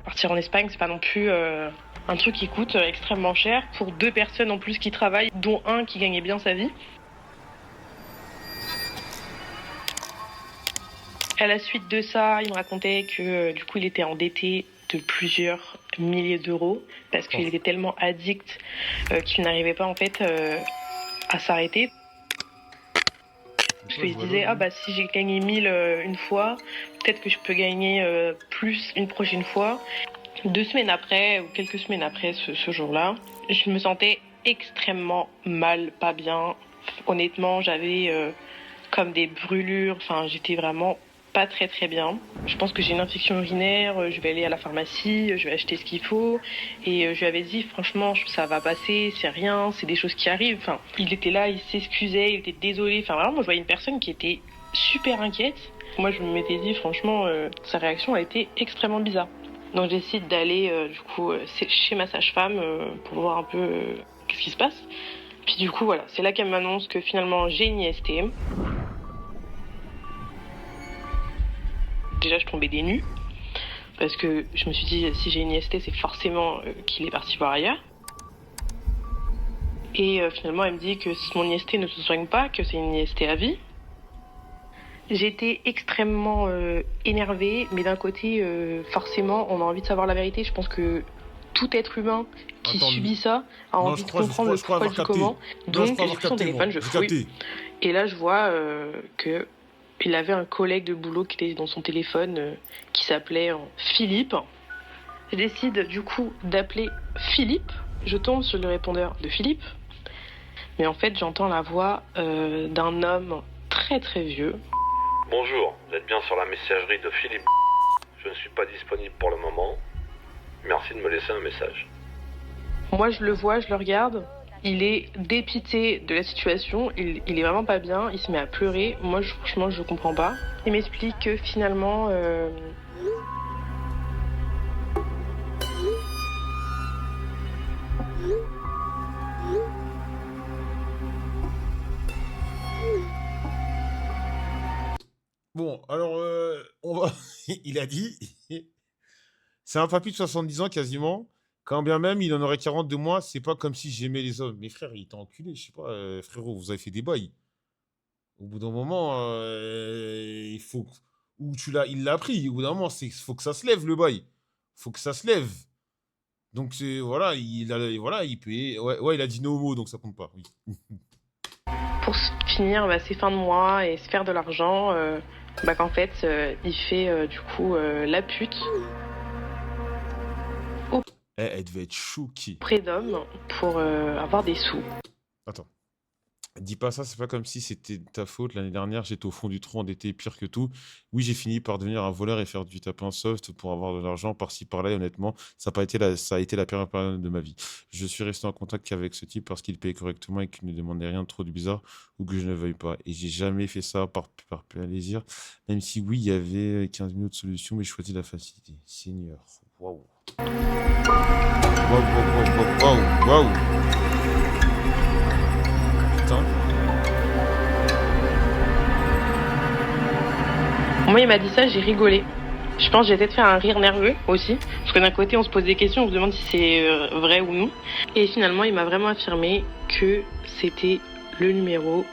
Partir en Espagne, c'est pas non plus un truc qui coûte extrêmement cher pour 2 personnes en plus qui travaillent, dont un qui gagnait bien sa vie. À la suite de ça, il me racontait que du coup il était endetté de plusieurs milliers d'euros parce qu'il était tellement addict qu'il n'arrivait pas en fait à s'arrêter. Parce qu'il se disait ah bah si j'ai gagné 1000 une fois, peut-être que je peux gagner plus une prochaine fois. 2 semaines après, ou quelques semaines après ce jour-là, je me sentais extrêmement mal, pas bien. Honnêtement, j'avais comme des brûlures, enfin j'étais vraiment pas très très bien. Je pense que j'ai une infection urinaire, je vais aller à la pharmacie, je vais acheter ce qu'il faut. Et je lui avais dit franchement ça va passer, c'est rien, c'est des choses qui arrivent. Enfin, il était là, il s'excusait, il était désolé. Enfin vraiment, moi je voyais une personne qui était super inquiète. Moi je m'étais dit franchement, sa réaction a été extrêmement bizarre. Donc je décide d'aller du coup chez ma sage-femme pour voir un peu qu'est-ce qui se passe. Puis du coup voilà, c'est là qu'elle m'annonce que finalement j'ai une IST. Déjà je tombais des nues parce que je me suis dit si j'ai une IST c'est forcément qu'il est parti voir ailleurs. Et finalement elle me dit que mon IST ne se soigne pas, que c'est une IST à vie. J'étais extrêmement énervée, mais d'un côté, forcément, on a envie de savoir la vérité. Je pense que tout être humain qui subit ça a envie de comprendre le pourquoi du comment. Donc, j'ai pris son téléphone, je fouille. Et là, je vois qu'il avait un collègue de boulot qui était dans son téléphone qui s'appelait Philippe. Je décide du coup d'appeler Philippe. Je tombe sur le répondeur de Philippe. Mais en fait, j'entends la voix d'un homme très très vieux. Bonjour, vous êtes bien sur la messagerie de Philippe. Je ne suis pas disponible pour le moment. Merci de me laisser un message. Moi je le vois, je le regarde Il est dépité de la situation, il est vraiment pas bien, il se met à pleurer. Moi, franchement, je comprends pas. Il m'explique que finalement... Bon, alors, on va... il a dit... C'est un papy de 70 ans quasiment. Quand bien même il en aurait 40 de moi, c'est pas comme si j'aimais les hommes. Mais frère, il t'a enculé, je sais pas, frérot, vous avez fait des bails. Au bout d'un moment, il faut... Ou il l'a pris. Au bout d'un moment, faut que ça se lève, le bail. Faut que ça se lève. Donc, voilà, il peut... Ouais, il a dit no homo, donc ça compte pas, oui. Pour finir ses fins de mois et se faire de l'argent, qu'en fait, il fait du coup la pute. Elle devait être choquée. Auprès d'hommes pour avoir des sous. Attends. Dis pas ça, c'est pas comme si c'était ta faute. L'année dernière, j'étais au fond du trou, endetté, pire que tout. Oui, j'ai fini par devenir un voleur et faire du tapin soft pour avoir de l'argent par-ci par-là. Et honnêtement, ça a été la pire période de ma vie. Je suis resté en contact qu'avec ce type parce qu'il payait correctement et qu'il ne demandait rien de trop de bizarre ou que je ne veuille pas. Et j'ai jamais fait ça par plaisir. Même si oui, il y avait 15 000 autres solutions, mais je choisis la facilité. Seigneur. Waouh. Waouh. Putain. Moi, il m'a dit ça, j'ai rigolé. Je pense que j'ai peut-être fait un rire nerveux aussi. Parce que d'un côté, on se pose des questions, on se demande si c'est vrai ou non. Et finalement, il m'a vraiment affirmé que c'était le numéro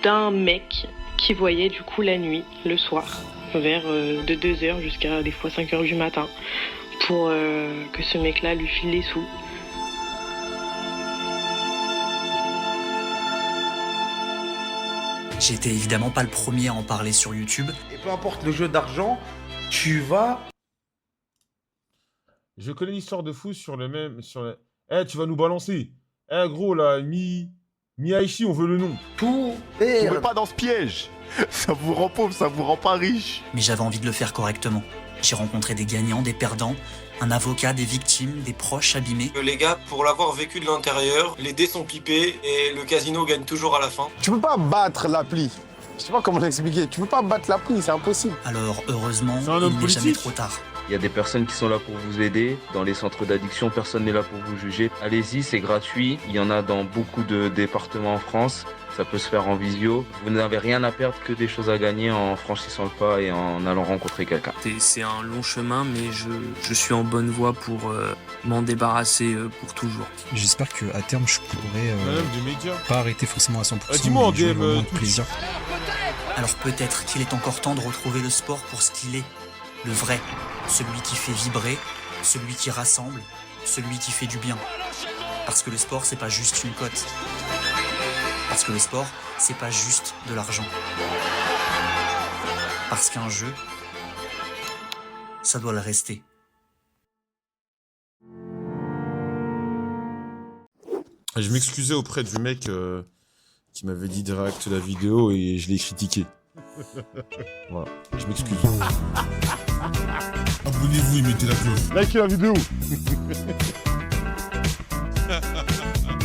d'un mec qui voyait du coup la nuit, le soir, vers de 2h jusqu'à des fois 5h du matin, pour que ce mec-là lui file les sous. J'étais évidemment pas le premier à en parler sur YouTube. Et peu importe le jeu d'argent, tu vas... Je connais l'histoire de fou sur le même... tu vas nous balancer. Gros, là, Aichi, on veut le nom. Tout est... Tombez pas dans ce piège. Ça vous rend pauvre, ça vous rend pas riche. Mais j'avais envie de le faire correctement. J'ai rencontré des gagnants, des perdants, un avocat, des victimes, des proches abîmés. Les gars, pour l'avoir vécu de l'intérieur, les dés sont pipés et le casino gagne toujours à la fin. Tu peux pas battre l'appli. Je sais pas comment l'expliquer. Tu peux pas battre l'appli, c'est impossible. Alors, heureusement, il n'est jamais trop tard. Il y a des personnes qui sont là pour vous aider. Dans les centres d'addiction, personne n'est là pour vous juger. Allez-y, c'est gratuit. Il y en a dans beaucoup de départements en France. Ça peut se faire en visio. Vous n'avez rien à perdre, que des choses à gagner en franchissant le pas et en allant rencontrer quelqu'un. C'est un long chemin, mais je suis en bonne voie pour m'en débarrasser pour toujours. J'espère qu'à terme, je pourrai pas arrêter forcément à 100%. Dis-moi en mais DM, plaisir. Alors peut-être qu'il est encore temps de retrouver le sport pour ce qu'il est. Le vrai, celui qui fait vibrer, celui qui rassemble, celui qui fait du bien. Parce que le sport, c'est pas juste une cote. Parce que le sport, c'est pas juste de l'argent. Parce qu'un jeu, ça doit le rester. Je m'excusais auprès du mec qui m'avait dit de réacter la vidéo et je l'ai critiqué. Voilà, je m'excuse. Abonnez-vous et mettez la cloche. Likez la vidéo.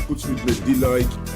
Continuez de mettre des likes.